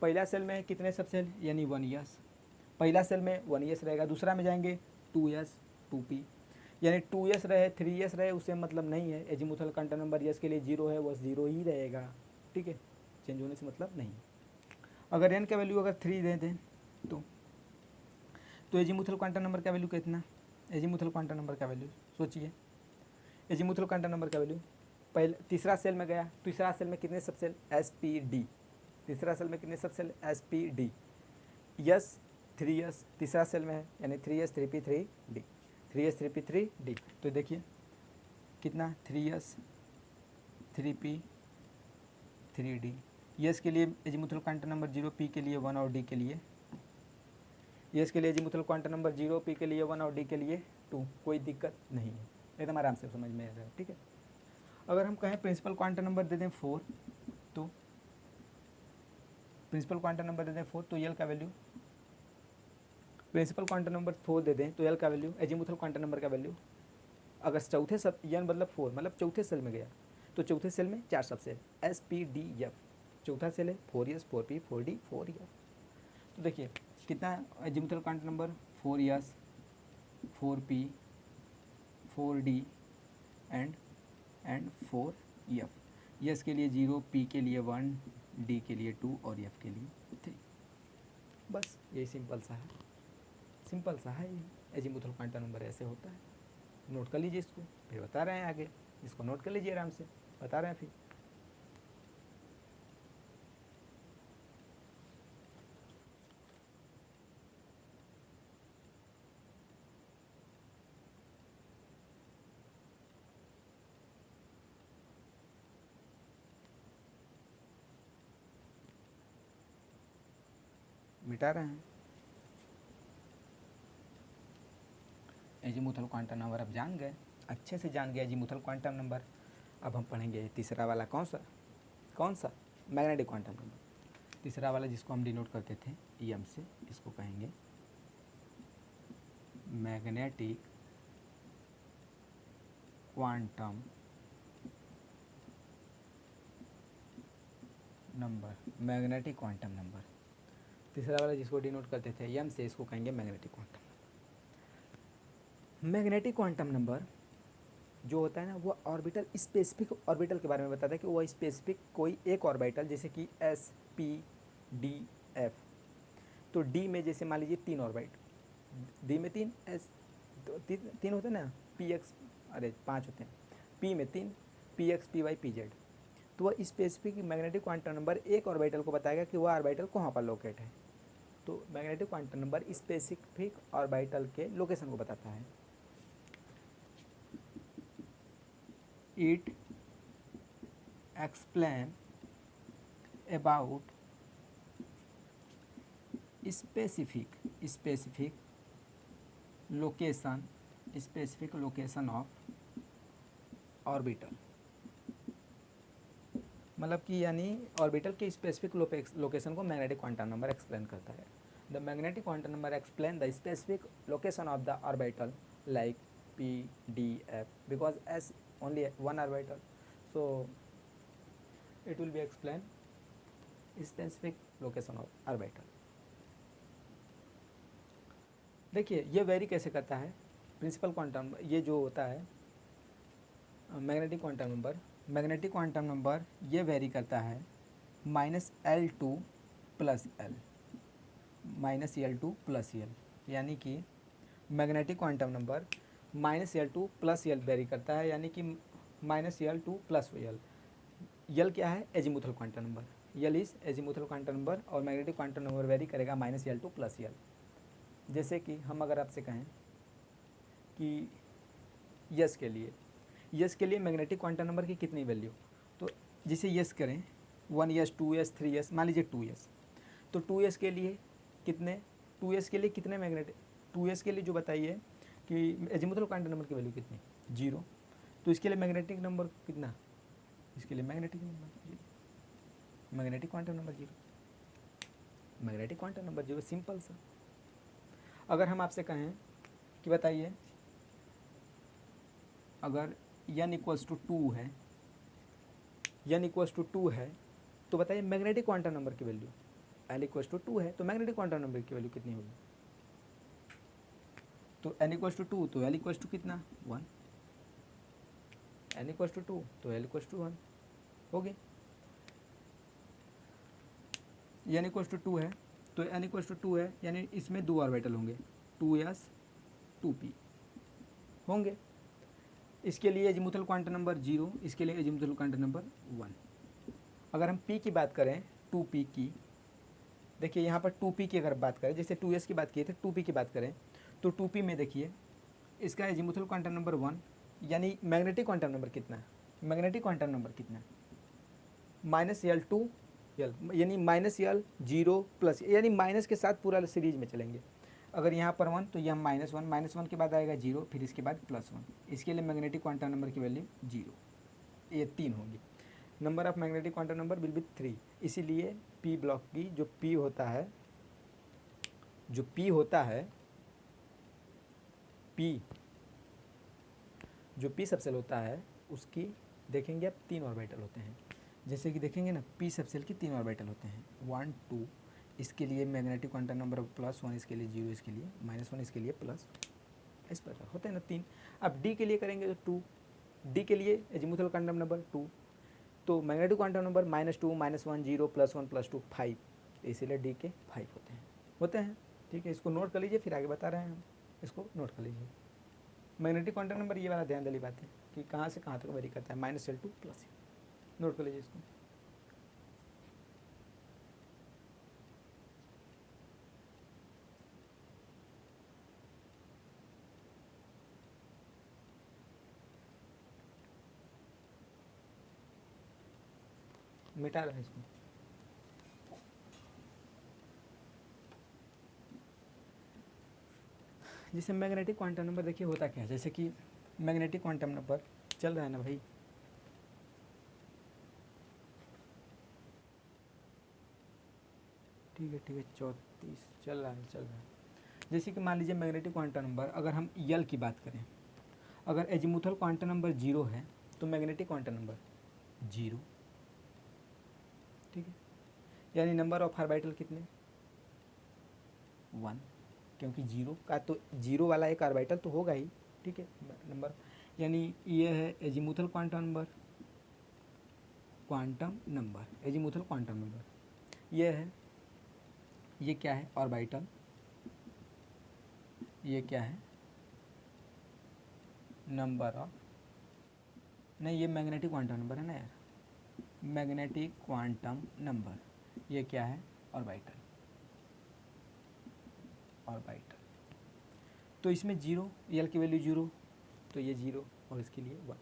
Speaker 1: पहला सेल में कितने सब सेल? यानी 1 यस, पहला सेल में 1 यस रहेगा, दूसरा में जाएंगे 2 यस 2 पी, यानी 2 यस रहे 3 यस रहे उससे मतलब नहीं है। एजीमुथल क्वांटम नंबर यस के लिए 0 है, वो 0 ही रहेगा, ठीक है, चेंज होने से मतलब नहीं। अगर n का वैल्यू अगर 3 दे दें तो एजीमुथल क्वांटम नंबर का वैल्यू कितना? एजीमुथल क्वांटम नंबर का वैल्यू सोचिए, एजीमुथल क्वांटम नंबर का वैल्यू पहले तीसरा सेल में गया, तीसरा सेल में कितने subshell? S p d. तीसरा सेल में कितने subshell? S p d. S 3 s तीसरा सेल में है, यानी 3 s 3 p 3 d, 3 s 3 p 3 d. तो देखिए कितना? 3 यस 3 पी 3 डी। यस के लिए एजीमुथल क्वांटम नंबर 0, पी के लिए 1 और डी के लिए, यस के लिए एजीमुथल क्वांटम नंबर 0, पी के लिए 1 और डी के लिए 2। कोई दिक्कत नहीं है, एकदम आराम से समझ में आ रहा है, ठीक है। अगर हम कहें प्रिंसिपल क्वांटम नंबर दे दें 4, तो प्रिंसिपल क्वांटम नंबर दे दें 4, तो यल का वैल्यू, प्रिंसिपल क्वांटम नंबर 4 दे दें तो यल का वैल्यू, एजीमुथल क्वांटम नंबर का वैल्यू, अगर चौथे सब n मतलब 4 मतलब चौथे सेल में गया, तो चौथे सेल में 4 subshell s p d f, चौथा सेल है 4 यस 4 पी 4 डी 4 एफ। तो देखिए कितना azimuthal quantum number? 4 yes 4 P 4 D and 4 F. Yes के लिए 0, पी के लिए 1, डी के लिए 2 और एफ के लिए 3। बस यही सिंपल सा है ये एजीमुथल क्वांटम नंबर ऐसे होता है। नोट कर लीजिए इसको, फिर बता रहे हैं आगे, इसको नोट कर लीजिए आराम से, बता रहे हैं फिर। मिटा रहे हैं। एजीमुथल क्वांटम नंबर अब जान गए, अच्छे से जान गए एजीमुथल क्वांटम नंबर। अब हम पढ़ेंगे तीसरा वाला, कौन सा? Magnetic quantum number. तीसरा वाला जिसको हम डिनोट करते थे EM से, इसको कहेंगे magnetic quantum number. Magnetic quantum number तीसरा वाला जिसको डिनोट करते थे EM से, इसको कहेंगे magnetic quantum number. Magnetic quantum number जो होता है ना, वो ऑर्बिटल, स्पेसिफिक ऑर्बिटल के बारे में बताता है कि वो स्पेसिफिक कोई एक ऑर्बिटल, जैसे कि एस पी डी एफ। तो डी में जैसे मान लीजिए 3 ऑर्बिट, डी में 3, एस 3 होते हैं ना, पी एक्स, अरे 5 होते हैं, पी में 3, p x p y p z. तो वह स्पेसिफिक मैग्नेटिक क्वांटम नंबर एक ऑर्बिटल को बताएगा कि वह ऑर्बिटल कहाँ पर लोकेट है, तो magnetic quantum number specific orbital के लोकेशन को बताता है। It explain about specific location of orbital, मतलब कि यानी ऑर्बिटल के स्पेसिफिक लोकेशन को मैग्नेटिक क्वांटम नंबर एक्सप्लेन करता है। The magnetic quantum number explain the specific location of the orbital like P, D, F, because S only one orbital, so it will be explain specific location of orbital। देखिए ये very कैसे करता है principal quantum, ये जो होता है magnetic quantum number ये वेरी करता है -L2 + L, -L2 + L, यानी कि magnetic quantum number -L2 + L very करता है, यानी कि -L2 + L। L क्या है? Azimuthal quantum number, L is azimuthal quantum number, और मैग्नेटिक क्वांटम नंबर वेरी करेगा -L2 + L। जैसे कि हम अगर आपसे कहें कि यस के लिए मैग्नेटिक क्वांटम नंबर की कितनी वैल्यू, तो जिसे यस करें 1s 2s 3s, मान लीजिए 2s, तो 2s के लिए कितने, 2s के लिए कितने मैग्नेटिक, 2s के लिए जो बताइए कि एजीमुथल क्वांटम नंबर की वैल्यू कितनी, 0, तो इसके लिए मैग्नेटिक नंबर कितना, इसके लिए magnetic quantum number 0, magnetic quantum number 0, simple सा। अगर हम आपसे कहें कि बताइए अगर n = 2 है, n = 2 है, तो बताइए मैग्नेटिक क्वांटम नंबर की वैल्यू, l = 2 है तो मैग्नेटिक क्वांटम नंबर की वैल्यू कितनी होगी, तो n = 2 तो l = कितना 1, n = 2 तो l = 1 होगी। n = 2 है तो n = 2 है, यानी इसमें 2 ऑर्बिटल होंगे, 2s 2p होंगे। इसके लिए एजीमुथल क्वांटम नंबर 0, इसके लिए एजीमुथल क्वांटम नंबर 1। अगर हम p की बात करें 2p की, देखिए यहाँ पर 2p की अगर बात करें, जैसे 2s की बात की थे 2p की बात करें, तो 2p में देखिए इसका एजीमुथल क्वांटम नंबर 1, यानी मैग्नेटिक क्वांटम नंबर कितना है, मैग्नेटिक क्वांटम नंबर कितना है -L2 L, यानी -L 0 +, यानी माइनस के साथ पूरा सीरीज में चलेंगे। अगर यहाँ पर 1 तो यह -1 के बाद आएगा 0, फिर इसके बाद +1, इसके लिए मैग्नेटिक क्वांटम नंबर की वैल्यू 0, ये 3 होगी। Number of magnetic quantum number will be 3, इसीलिए p ब्लॉक की जो p होता है p जो p सबसेल होता है उसकी देखेंगे आप 3 ऑर्बिटल होते हैं, जैसे कि देखेंगे ना p सबसेल की 3 ऑर्बिटल होते हैं, 1 2, इसके लिए मैग्नेटिक क्वांटम नंबर +1, इसके लिए 0, इसके लिए -1, इसके लिए प्लस, इस प्रकार होते हैं ना 3। अब d के लिए करेंगे तो 2, d के लिए एजीमुथल क्वांटम नंबर 2, तो मैग्नेटिक क्वांटम नंबर -2 -1 0 +1 +2 5, इसीलिए d के 5 होते हैं। ठीक है, इसको नोट कर लीजिए, फिर आगे बता रहे हैं हम, इसको नोट कर लीजिए। मैग्नेटिक क्वांटम नंबर ये वाला ध्यान वाली बात है कि कहाँ से कहाँ तक वेरी करता है, -L2 +, नोट कर लीजिए इसको। मिटा रहा है इसको। जैसे मैग्नेटिक क्वांटम नंबर देखिए होता क्या है, जैसे कि मैग्नेटिक क्वांटम नंबर चल रहा है ना भाई, ठीक है 34 चल रहा है। जैसे कि मान लीजिए मैग्नेटिक क्वांटम नंबर अगर हम यल की बात करें, अगर एजीमुथल क्वांटम नंबर 0 है तो मैग्नेटिक क्वांटम नंबर 0, ठीक है, यानी नंबर ऑफ ऑर्बिटल कितने 1, क्योंकि 0 का तो 0 वाला एक ऑर्बिटल तो होगा ही, ठीक है नंबर, यानी ये है azimuthal quantum number, azimuthal quantum number ये है, ये क्या है ऑर्बिटल, ये क्या है नंबर ऑफ, नहीं ये मैग्नेटिक क्वांटम नंबर है ना यार, मैग्नेटिक क्वांटम नंबर ये क्या है ऑर्बिटल, ऑर्बिटल। तो इसमें जीरो, एल की वैल्यू जीरो, तो ये जीरो और इसके लिए वन।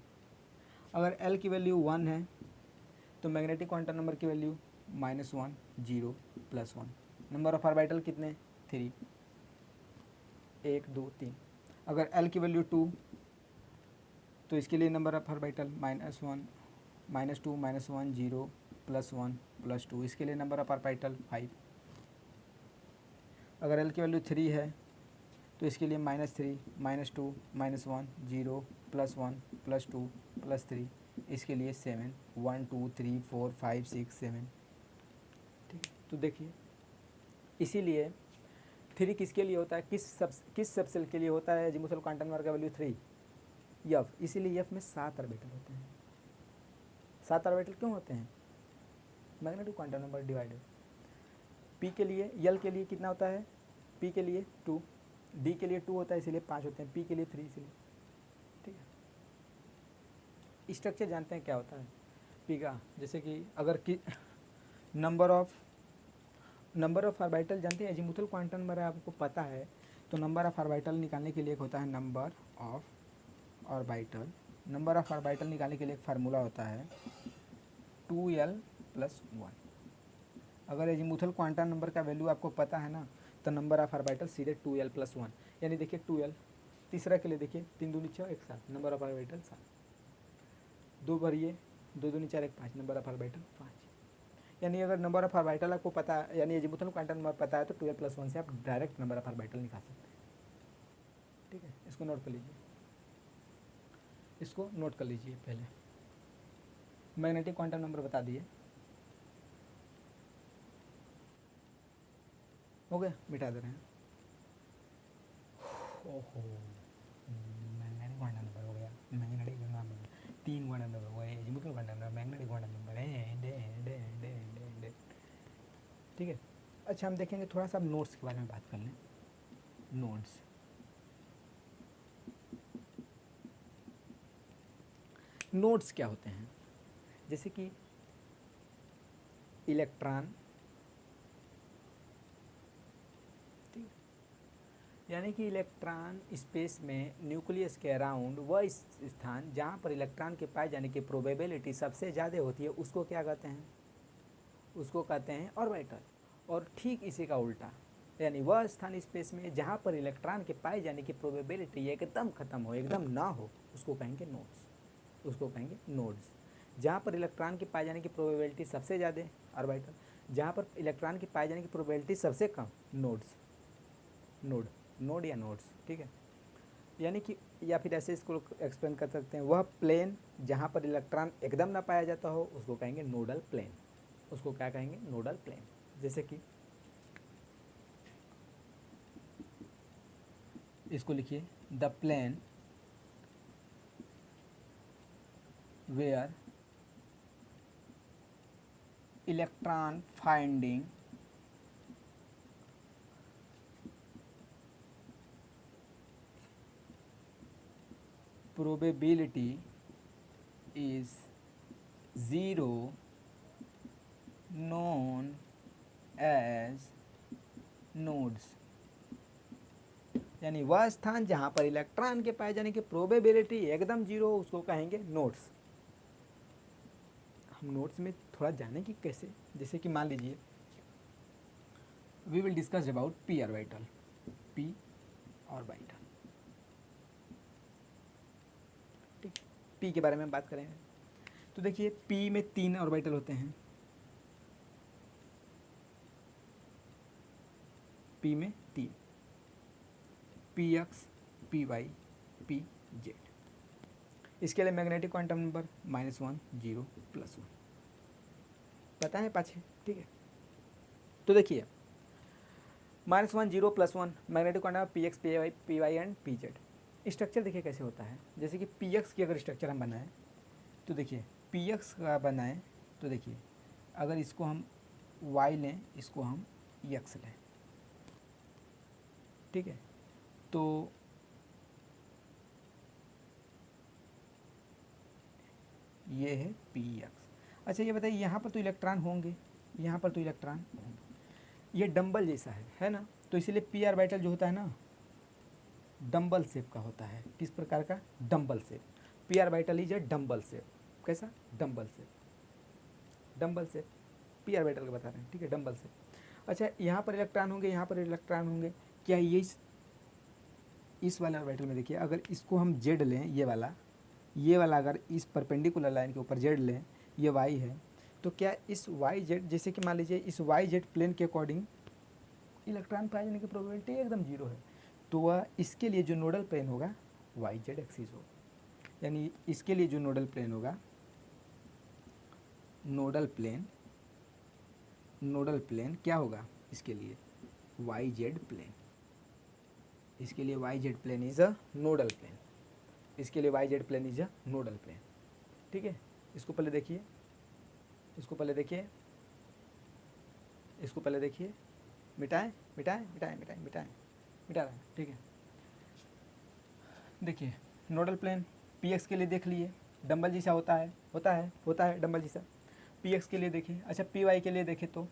Speaker 1: अगर एल की वैल्यू वन है तो मैग्नेटिक क्वांटम नंबर की वैल्यू -1, 0, +1। नंबर ऑफ ऑर्बिटल कितने? 3, 1, 2, 3। अगर एल की वैल्यू 2 तो इसके लिए नंबर ऑफ ऑर्बिटल -1, -2, -1, 0, +1, +2। इसके लिए नंबर ऑफ ऑर्बिटल 5। अगर एल की वैल्यू 3 है तो इसके लिए -3, -2, -1, 0, +1, +2, +3। इसके लिए 7, 1, 2, 3, 4, 5, 6, 7। ठीक है, तो देखिए इसीलिए 3 किसके लिए होता है, किस सबसेल के लिए होता है अजीमुथल क्वांटम नंबर का वैल्यू 3? एफ। इसीलिए एफ में 7 ऑर्बिटल होते हैं। 7 ऑर्बिटल क्यों होते हैं? Magnetic quantum number divided. P के लिए, यल के लिए कितना होता है? पी के लिए 2, डी के लिए 2 होता है इसीलिए 5 होते हैं, पी के लिए 3 इसीलिए। ठीक है, स्ट्रक्चर जानते हैं क्या होता है पी का? जैसे कि अगर कि नंबर ऑफ ऑर्बिटल जानते हैं, अजीमुथल क्वांटम नंबर आपको पता है तो नंबर ऑफ ऑर्बिटल निकालने के लिए एक होता है number of orbital. Number of orbital निकालने के लिए एक फार्मूला होता है 2l+1। अगर अजीमुथल क्वांटम नंबर का वैल्यू आपको पता है ना तो नंबर ऑफ ऑर्बिटल सीधे 2l+1। यानी देखिए 2l, तीसरा के लिए देखिए 3 दूनी 6 1 7, नंबर ऑफ ऑर्बिटल 7। 2 भरिए, 2 दूनी 4 1 5, नंबर ऑफ ऑर्बिटल 5। यानी अगर नंबर ऑफ ऑर्बिटल आपको पता है, यानी अजीमुथल क्वांटम नंबर पता है तो 2l+1 से आप डायरेक्ट नंबर ऑफ ऑर्बिटल निकाल सकते हैं। ठीक है, इसको नोट कर लीजिए, इसको नोट कर लीजिए। पहले मैग्नेटिक क्वांटम नंबर बता दिए, हो गया, मिटा दे रहे हैं। ओहो, मैग्नेटिक क्वांटम नंबर हो गया, magnetic quantum number 3 quantum number हो गए, azimuthal quantum number, magnetic quantum number है। ठीक है, अच्छा हम देखेंगे थोड़ा सा नोड्स के बारे में बात कर लें। नोड्स क्या होते हैं? जैसे कि इलेक्ट्रॉन, ठीक, यानी कि इलेक्ट्रॉन स्पेस में न्यूक्लियस के अराउंड वह स्थान जहाँ पर इलेक्ट्रॉन के पाए जाने की प्रोबेबिलिटी सबसे ज़्यादा होती है उसको क्या कहते हैं? उसको कहते हैं ऑर्बिटल। और ठीक इसी का उल्टा, यानी वह स्थान स्पेस में जहाँ पर इलेक्ट्रॉन के पाए जाने की प्रोबेबिलिटी एकदम ख़त्म हो, एकदम ना हो, उसको कहेंगे नोड्स। उसको कहेंगे नोड्स। जहाँ पर इलेक्ट्रॉन के पाए जाने की प्रोबेबिलिटी सबसे ज़्यादा ऑर्बिटल, जहाँ पर इलेक्ट्रॉन के पाए जाने की प्रोबेबिलिटी सबसे कम नोड्स। नोड या नोड्स। ठीक है, यानी कि या फिर ऐसे इसको एक्सप्लेन कर सकते हैं, वह प्लेन जहाँ पर इलेक्ट्रॉन एकदम ना पाया जाता हो उसको कहेंगे नोडल प्लेन। उसको क्या कहेंगे? Nodal plane. जैसे कि इसको लिखिए, the plane where electron finding probability is 0 known as nodes। यानी वह स्थान जहाँ पर इलेक्ट्रॉन के पाए जाने की प्रोबेबिलिटी एकदम 0 हो उसको कहेंगे नोड्स। हम नोड्स में थोड़ा जाने की कैसे, जैसे कि मान लीजिए we will discuss about p orbital. P orbital, ठीक, पी के बारे में बात करेंगे तो देखिए पी में 3 ऑर्बिटल होते हैं। पी में 3, p x, p y, p z. इसके लिए मैग्नेटिक क्वांटम नंबर -1, 0, +1 पता है पाछे। ठीक है, तो देखिए -1, 0, +1 magnetic quantum p x, p y and p z. Structure देखिए कैसे होता है। जैसे कि पी एक्स की अगर स्ट्रक्चर हम बनाएं तो देखिए पी एक्स का बनाएं तो देखिए अगर इसको हम वाई लें, इसको हम एक्स लें, ठीक है, तो ये है पी एक्स। अच्छा ये बताइए यहाँ पर तो इलेक्ट्रॉन होंगे, यहाँ पर तो इलेक्ट्रॉन होंगे, ये डंबल जैसा है ना, तो इसीलिए पी ऑर्बिटल जो होता है ना डम्बल शेप का होता है। किस प्रकार का? Dumbbell shape. P orbital is a dumbbell shape. कैसा? Dumbbell shape. Dumbbell shape p orbital का बता रहे हैं, ठीक है, डम्बल शेप। अच्छा, यहाँ पर इलेक्ट्रॉन होंगे, यहाँ पर इलेक्ट्रॉन होंगे। क्या ये इस वाले ऑर्बिटल में देखिए, अगर इसको हम जेड लें, ये वाला अगर इस परपेंडिकुलर लाइन के ऊपर जेड लें, ये वाई है, तो क्या इस वाई जेड, जैसे कि मान लीजिए इस वाई जेड प्लेन के अकॉर्डिंग इलेक्ट्रॉन पाए जाने की प्रोबेबिलिटी एकदम जीरो है, तो वह इसके लिए जो नोडल प्लेन होगा वाई जेड एक्सिस होगा। यानी इसके लिए जो नोडल प्लेन होगा, नोडल प्लेन क्या होगा इसके लिए? Y z plane. इसके लिए y z plane is a nodal plane. इसके लिए y z plane is a nodal plane, ठीक है। इसको पहले देखिए, इसको पहले देखिए, इसको पहले देखिए, मिटाएं मिटाएं मिटाएं मिटाएं मिटाएं मिटा रहा है, ठीक है। देखिए नोडल प्लेन पी एक्स के लिए देख लिए, डम्बल जैसा होता है डम्बल जैसा। पी एक्स के लिए देखिए। अच्छा, पी वाई के लिए देखें तो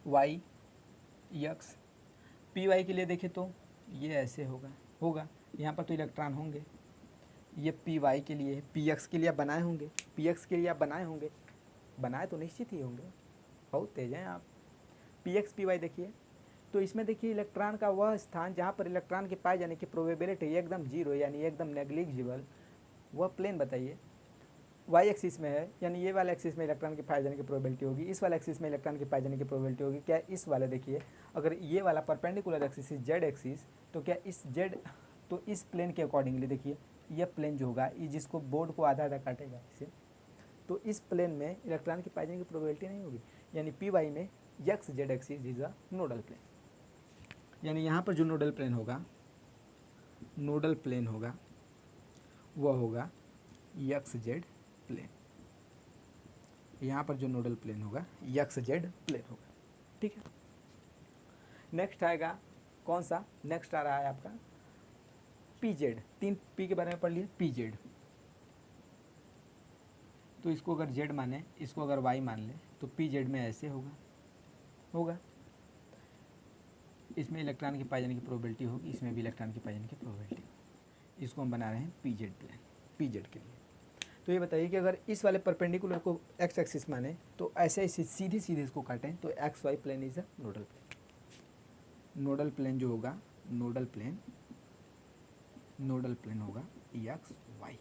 Speaker 1: वाई एक्स। पी वाई के लिए देखें तो ये ऐसे होगा यहाँ पर तो इलेक्ट्रॉन होंगे। ये पी वाई के लिए, पी एक्स के लिए आप बनाए होंगे, पी एक्स के लिए आप बनाए होंगे, बनाए तो निश्चित ही होंगे, बहुत तेज हैं आप। पी एक्स पी वाई देखिए, तो इसमें देखिए इलेक्ट्रॉन का वह स्थान जहाँ पर इलेक्ट्रॉन के पाए जाने की प्रोबेबिलिटी एकदम जीरो यानी एकदम नेग्लिजिबल, वह प्लेन बताइए। वाई एक्सिस में है, यानी ये वाले एक्सिस में इलेक्ट्रॉन के पाए जाने की प्रोबेबिलिटी होगी, इस वाले एक्सिस में इलेक्ट्रॉन के पाए जाने की प्रोबेबिलिटी होगी। क्या इस वाले देखिए, अगर ये वाला परपेंडिकुलर एक्सिस जेड एक्सिस, तो क्या इस जेड, तो इस प्लेन के अकॉर्डिंगली देखिए, यह प्लेन जो होगा ये जिसको बोर्ड को आधा आधा काटेगा इसे, तो इस प्लेन में इलेक्ट्रॉन के पाए जाने की प्रोबेबिलिटी नहीं होगी। यानी पी वाई में x z axis is a nodal plane. यानी यहाँ पर जो नोडल प्लेन होगा वह होगा एक्स जेड प्लेन। यहाँ पर जो नोडल प्लेन होगा एक्स जेड प्लेन होगा, ठीक है। नेक्स्ट आएगा कौन सा? नेक्स्ट आ रहा है आपका पी जेड। 3 पी के बारे में पढ़ लिए, पी जेड। तो इसको अगर जेड माने, इसको अगर वाई मान ले, तो पी जेड में ऐसे होगा। इसमें इलेक्ट्रॉन की पाए जाने की प्रोबेबिलिटी होगी, इसमें भी इलेक्ट्रॉन की पाए जाने की प्रोबेबिलिटी होगी। इसको हम बना रहे हैं p z plane, p z के लिए। तो ये बताइए कि अगर इस वाले परपेंडिकुलर को एक्स एक्सिस माने, तो ऐसे सीधे सीधे इसको काटें, तो x y plane is a nodal plane. Nodal plane जो होगा, नोडल प्लेन होगा एक्स वाई,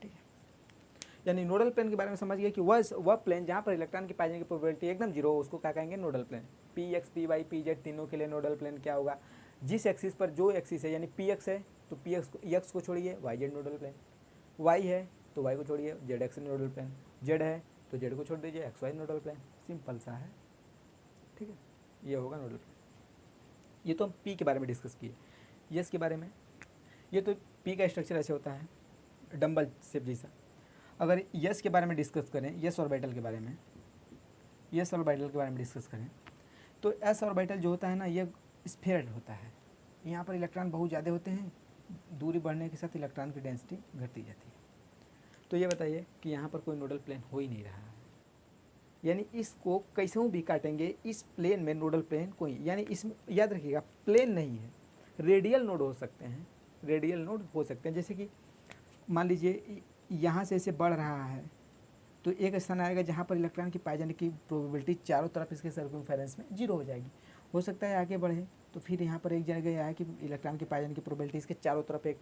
Speaker 1: ठीक है। यानी नोडल प्लेन के बारे में समझ गए कि वह प्लेन जहाँ पर इलेक्ट्रॉन की पाए जाने की प्रोबेबिलिटी एकदम जीरो हो, उसको क्या कहेंगे? Nodal plane. P x p y p z तीनों के लिए नोडल प्लेन क्या होगा? जिस एक्सिस पर जो एक्सिस है, यानी पी एक्स है तो पी एक्स को छोड़िए y z nodal plane, y है तो वाई को छोड़िए z x nodal plane, z है तो जेड को छोड़ दीजिए x y nodal plane. Simple सा है, ठीक है। ये होगा नोडल प्लेन। ये तो हम पी के बारे में डिस्कस किए। यस के बारे में, ये तो पी का स्ट्रक्चर ऐसे होता है डम्बल शेप जैसा। अगर यस के बारे में डिस्कस करें, यस ऑर्बिटल के बारे में, यस ऑर्बिटल के बारे में डिस्कस करें, तो एस ऑर्बिटल जो होता है ना, ये स्फीयर होता है। यहाँ पर इलेक्ट्रॉन बहुत ज़्यादा होते हैं, दूरी बढ़ने के साथ इलेक्ट्रॉन की डेंसिटी घटती जाती है। तो ये बताइए कि यहाँ पर कोई नोडल प्लेन हो ही नहीं रहा है, यानी इसको कैसे भी काटेंगे, इस प्लेन में नोडल प्लेन कोई, यानी इसमें याद रखिएगा प्लेन नहीं है, रेडियल नोड हो सकते हैं, रेडियल नोड हो सकते हैं। जैसे कि मान लीजिए यहाँ से ऐसे बढ़ रहा है, तो एक स्थान आएगा जहाँ पर इलेक्ट्रॉन की पाए जाने की प्रोबेबिलिटी चारों तरफ इसके सर्कमफेरेंस में जीरो हो जाएगी। हो सकता है आगे बढ़े तो फिर यहाँ पर एक जगह आए कि इलेक्ट्रॉन की पाए जाने की प्रोबेबिलिटी इसके चारों तरफ एक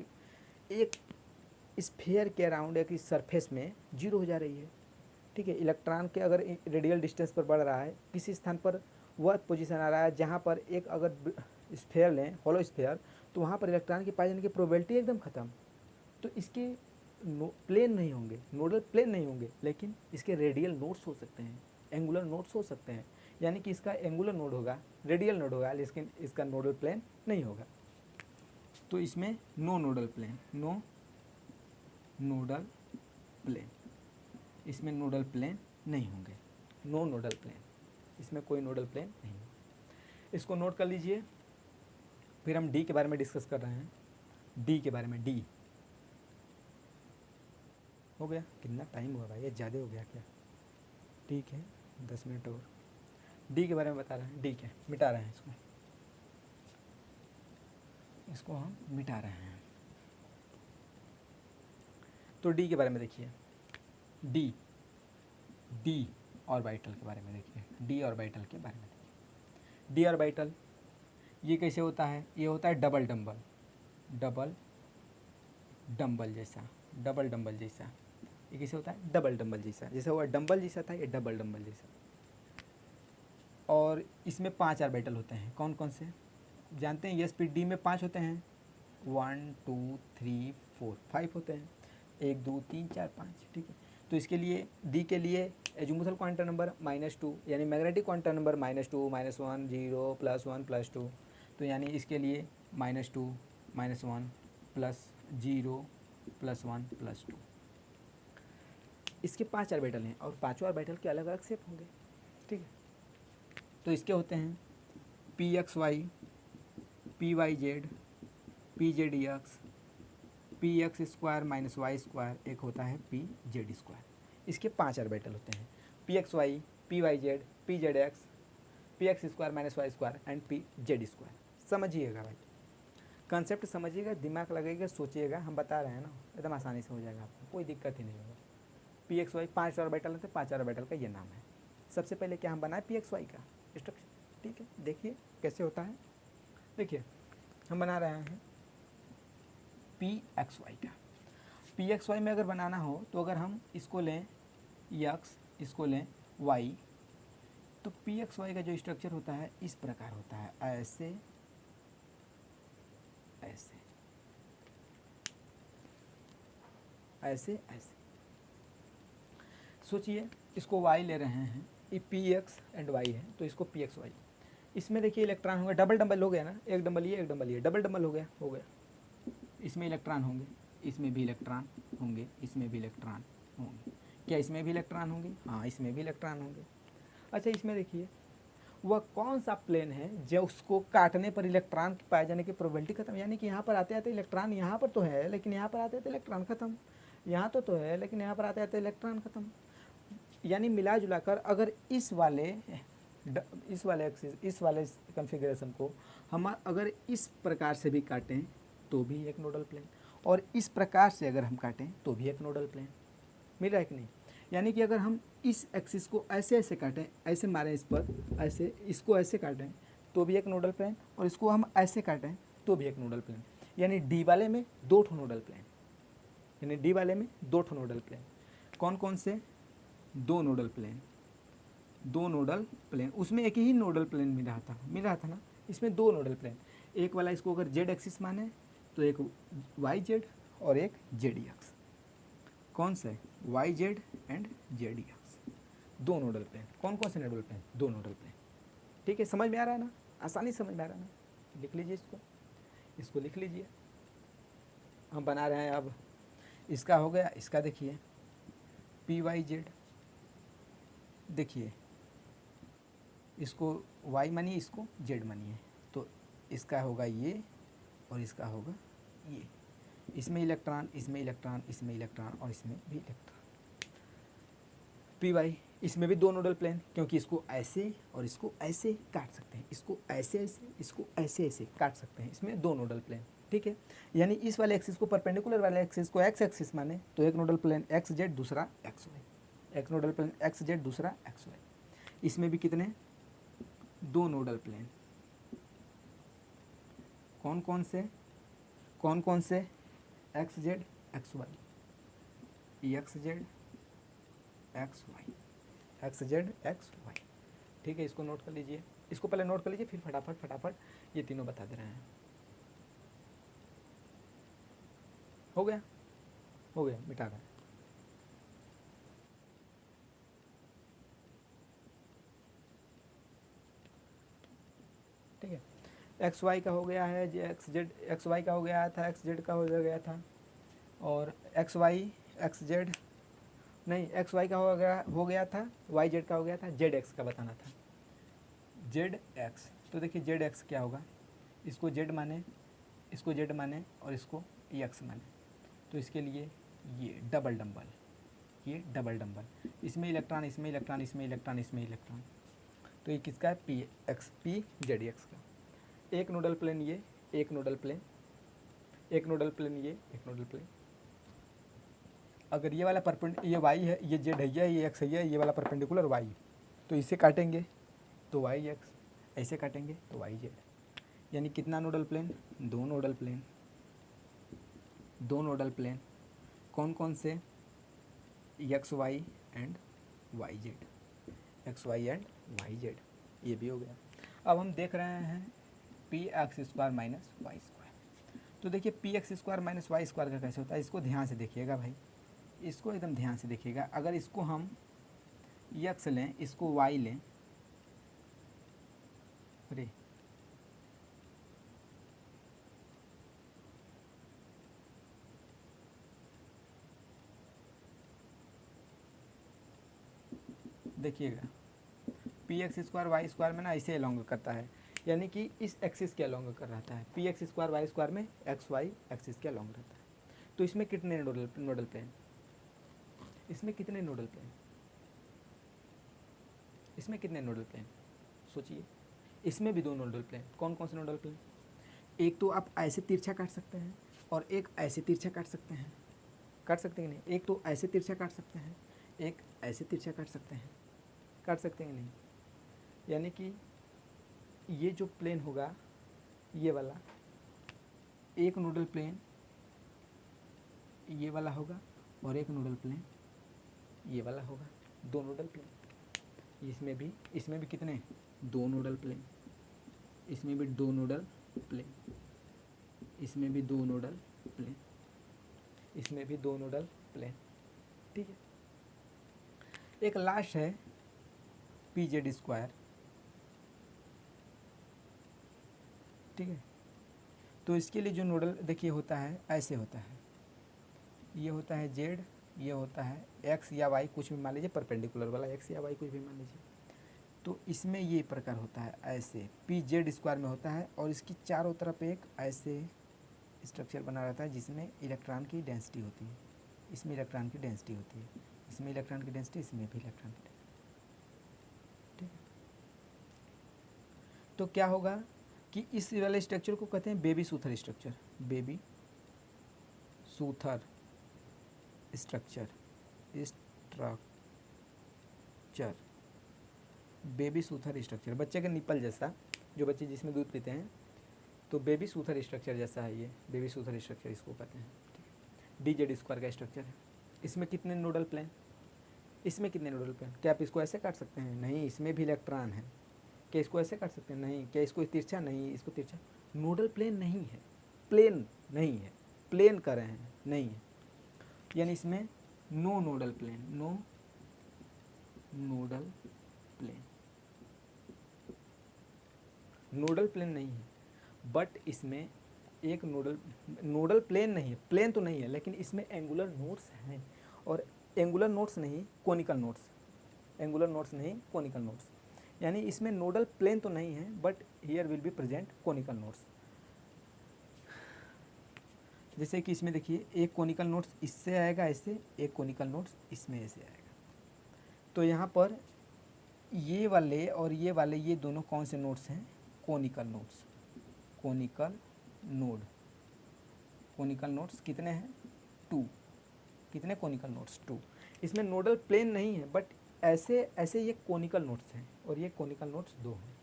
Speaker 1: स्फीयर के अराउंड एक सरफेस में जीरो हो जा रही है, ठीक है। इलेक्ट्रॉन के अगर रेडियल डिस्टेंस पर बढ़ रहा है, किसी स्थान पर वह पोजीशन आ रहा है जहाँ पर एक अगर स्फीयर लें, हॉलो स्फीयर, तो वहाँ पर इलेक्ट्रॉन की पाए जाने की प्रोबेबिलिटी एकदम ख़त्म। तो इसके प्लेन नहीं होंगे, नोडल प्लेन नहीं होंगे, लेकिन इसके रेडियल नोड्स हो सकते हैं, एंगुलर नोड्स हो सकते हैं। यानी कि इसका एंगुलर नोड होगा, रेडियल नोड होगा, लेकिन इसका नोडल प्लेन नहीं होगा। तो इसमें no nodal plane, no nodal plane, इसमें नोडल प्लेन नहीं होंगे, नो नोडल प्लेन, इसमें कोई नोडल प्लेन नहीं होगा। इसको नोट कर लीजिए। फिर हम डी के बारे में डिस्कस कर रहे हैं। डी के बारे में, डी हो गया। कितना टाइम हुआ भाई, ये ज़्यादा हो गया क्या? ठीक है, 10 मिनट और। डी के बारे में बता रहे हैं, डी के मिटा रहे हैं इसको हम मिटा रहे हैं। तो डी के बारे में देखिए, डी ऑर्बिटल के बारे में देखिए, डी ऑर्बिटल के बारे में देखिए। डी ऑर्बिटल ये कैसे होता है, ये होता है डबल डंबल जैसा, डबल डंबल जैसा। ये कैसे होता है, डबल डंबल जैसा, जैसे हुआ डंबल जैसा था, ये डबल डंबल जैसा। और इसमें 5 ऑर्बिटल होते हैं, कौन कौन से जानते हैं? यस पी डी में 5 होते हैं, 1 2 3 4 5 होते हैं, 1 2 3 4 5, ठीक है। तो इसके लिए डी के लिए एजीमुथल क्वांटम नंबर -2, यानी मैग्नेटिक क्वांटम नंबर -2 -1 0 +1 +2। तो यानी इसके लिए -2 -1 +0 +1 +2। इसके 5 ऑर्बिटल हैं और पाँचों ऑर्बिटल के अलग अलग शेप होंगे, ठीक है। तो इसके होते हैं PXY, PYZ, PZX, PX² -Y², एक होता है PZ²। इसके 5 ऑर्बिटल होते हैं, PXY, PYZ, PZX, PX² -Y² and PZ²। समझिएगा भाई, कंसेप्ट समझिएगा, दिमाग लगेगा, सोचिएगा, हम बता रहे हैं ना, एकदम आसानी से हो जाएगा आपको, कोई दिक्कत ही नहीं होगा। PXY 5 ऑर्बिटल है, 5 ऑर्बिटल का ये नाम है। सबसे पहले क्या हम बनाए PXY का स्ट्रक्चर, ठीक है। देखिए कैसे होता है, देखिए हम बना रहे हैं PXY का। PXY में अगर बनाना हो तो अगर हम इसको लें X, इसको लें Y, तो PXY का जो स्ट्रक्चर होता है इस प्रकार होता है, ऐसे ऐसे ऐसे ऐसे। सोचिए इसको Y ले रहे हैं, ये PX एंड Y है, तो इसको PXY। इसमें देखिए इलेक्ट्रॉन होंगे, डबल डबल हो गया ना, एक डबल ये एक डबल ये, डबल डबल हो गया। इसमें इलेक्ट्रॉन होंगे, इसमें भी इलेक्ट्रॉन होंगे, इसमें भी इलेक्ट्रॉन होंगे। क्या इसमें भी इलेक्ट्रॉन होंगे? हाँ, इसमें भी इलेक्ट्रॉन होंगे। अच्छा, इसमें देखिए वह कौन सा प्लेन है जो उसको काटने पर इलेक्ट्रॉन पाए जाने की प्रोबेबिलिटी खत्म, यानी कि यहाँ पर आते आते इलेक्ट्रॉन यहाँ पर तो है, लेकिन यहाँ पर आते आते इलेक्ट्रॉन खत्म, यहाँ तो है लेकिन यहाँ पर आते आते इलेक्ट्रॉन खत्म। यानी मिला जुलाकर अगर इस वाले एक्सिस, इस वाले कॉन्फ़िगरेशन को हम अगर इस प्रकार से भी काटें तो भी एक नोडल प्लेन, और इस प्रकार से अगर हम काटें तो भी एक नोडल प्लेन। मिल रहा है कि नहीं? यानी कि अगर हम इस एक्सिस को ऐसे ऐसे काटें, ऐसे मारें इस पर, ऐसे इसको ऐसे काटें तो भी एक नोडल प्लेन, और इसको हम ऐसे काटें तो भी एक नोडल प्लेन। यानी डी वाले में 2 ठो नोडल प्लेन, यानी डी वाले में 2 ठो नोडल प्लेन। कौन कौन से? 2 नोडल प्लेन। उसमें एक ही नोडल प्लेन मिल रहा था ना, इसमें 2 नोडल प्लेन। एक वाला इसको अगर जेड एक्सिस माने तो एक YZ और एक ZX। कौन से? YZ and ZX, 2 nodal plane. कौन कौन से नोडल प्लेन? 2 नोडल प्लेन, ठीक है। समझ में आ रहा है ना? आसानी समझ में आ रहा है ना? लिख लीजिए इसको लिख लीजिए। हम बना रहे हैं, अब इसका हो गया, इसका देखिए PYZ, देखिए इसको Y मानिए, इसको Z मानिए, तो इसका होगा ये और इसका होगा ये। इसमें इलेक्ट्रॉन, इसमें इलेक्ट्रॉन, इसमें इलेक्ट्रॉन और इसमें भी इलेक्ट्रॉन। PY, इसमें भी 2 नोडल प्लेन, क्योंकि इसको ऐसे और इसको ऐसे काट सकते हैं, इसको ऐसे ऐसे, इसको ऐसे ऐसे काट सकते हैं, इसमें 2 नोडल प्लेन, ठीक है। यानी इस वाले एक्सिस को, परपेंडिकुलर वाले एक्सिस को एक्स एक्सिस माने तो एक नोडल प्लेन XZ, दूसरा XY, एक नोडल प्लेन XZ, दूसरा XY। इसमें भी कितने? 2 नोडल प्लेन। कौन कौन से? XZ XY, XZ XY, ठीक है। इसको नोट कर लीजिए, इसको पहले नोट कर लीजिए, फिर फटाफट ये तीनों बता दे रहे हैं। हो गया, मिटा रहे हैं। ठीक है, XY का हो गया है, XY का हो गया था, XZ का हो गया था, और XY का हो गया था, YZ का हो गया था, ZX का बताना था। ZX, तो देखिए ZX क्या होगा, इसको Z माने, इसको Z माने और इसको X माने, तो इसके लिए ये डबल डंबल, इसमें इलेक्ट्रॉन, इसमें इलेक्ट्रॉन, इसमें इलेक्ट्रॉन, इसमें इलेक्ट्रॉन, तो ये किसका है, p x, P Z x का। एक नोडल प्लेन ये, एक नोडल प्लेन, एक नोडल प्लेन ये, एक नोडल प्लेन। अगर ये वाला ये वाई है, ये जेड है, ये एक्स है, ये वाला परपेंडिकुलर वाई, तो इसे काटेंगे तो वाई एक्स, ऐसे काटेंगे तो वाई जेड। यानी कितना नोडल प्लेन, दो नोडल प्लेन, दो नोडल प्लेन। कौन कौन से, x y and y z, x y and y z, ये भी हो गया। अब हम देख रहे हैं p x square minus y square. तो देखिए p x square minus y square का कैसे होता है, इसको ध्यान से देखिएगा भाई, इसको एकदम ध्यान से देखिएगा। अगर इसको हम एक्स लें, इसको वाई लें, अरे देखिएगा, p x square y square में ना ऐसे अलॉन्ग करता है, यानी कि इस एक्सिस के अलॉन्ग कर रहता है। P x square y square में एक्स वाई एक्सिस के अलॉन्ग रहता है। तो इसमें कितने नोडल प्लेन, इसमें कितने नोडल प्लेन, इसमें कितने नोडल प्लेन, सोचिए। इसमें भी दो नोडल प्लेन, कौन कौन से नोडल प्लेन, एक तो आप ऐसे तिरछा काट सकते हैं और एक ऐसे तिरछा काट सकते हैं, काट सकते हैं कि नहीं, एक तो ऐसे तिरछा काट सकते हैं, एक ऐसे तिरछा काट सकते हैं, काट सकते हैं कि नहीं। यानी कि ये जो प्लेन होगा ये वाला, एक नोडल प्लेन ये वाला होगा और एक नोडल प्लेन ये वाला होगा, दो नोडल प्लेन। इसमें भी कितने, दो नोडल प्लेन, इसमें भी दो नोडल प्लेन, इसमें भी दो नोडल प्लेन, इसमें भी दो नोडल प्लेन। ठीक है, एक लास्ट है पी जेड स्क्वायर। ठीक है, तो इसके लिए जो नोडल देखिए होता है, ऐसे होता है, ये होता है जेड, ये होता है एक्स या वाई, कुछ भी मान लीजिए, परपेंडिकुलर वाला एक्स या वाई कुछ भी मान लीजिए। तो इसमें ये प्रकार होता है, ऐसे पी जेड स्क्वायर में होता है, और इसकी चारों तरफ एक ऐसे स्ट्रक्चर बना रहता है जिसमें इलेक्ट्रॉन की डेंसिटी होती है, इसमें इलेक्ट्रॉन की डेंसिटी होती है, इसमें इलेक्ट्रॉन की डेंसिटी, इसमें भी इलेक्ट्रॉन की डेंसिटी। ठीक है, तो क्या होगा कि इस वाले स्ट्रक्चर को कहते हैं baby soother structure, baby soother structure, baby soother structure, बच्चे के निपल जैसा, जो बच्चे जिसमें दूध पीते हैं, तो बेबी सूथर स्ट्रक्चर जैसा है ये, बेबी सूथर स्ट्रक्चर इसको कहते हैं। ठीक है, डी जेड स्क्वायर का स्ट्रक्चर है। इसमें कितने नोडल प्लेन, इसमें कितने नोडल प्लेन, क्या आप इसको ऐसे काट सकते हैं, नहीं, इसमें भी इलेक्ट्रॉन है, क्या इसको ऐसे काट सकते हैं, नहीं, क्या इसको तिरछा, नहीं, इसको तिरछा, नोडल प्लेन नहीं है, प्लेन नहीं है, प्लेन कर रहे हैं, नहीं है, यानी इसमें no nodal plane, no nodal plane, nodal plane नहीं है। बट इसमें एक नोडल प्लेन नहीं है, प्लेन तो नहीं है, लेकिन इसमें एंगुलर नोड्स हैं, और एंगुलर नोड्स नहीं, कोनिकल नोड्स, एंगुलर नोड्स नहीं, कोनिकल नोड्स, यानी इसमें नोडल प्लेन तो नहीं है, but here will be present conical nodes. जैसे कि इसमें देखिए, एक कोनिकल नोड्स इससे आएगा ऐसे, एक कोनिकल नोड्स इसमें ऐसे आएगा। तो यहाँ पर ये वाले और ये वाले, ये दोनों कौन से नोड्स हैं, conical nodes, conical node, conical nodes कितने हैं, टू, कितने कोनिकल नोड्स, टू। इसमें नोडल प्लेन नहीं है, बट ऐसे ऐसे ये कोनिकल नोड्स हैं, और ये कोनिकल नोड्स दो हैं।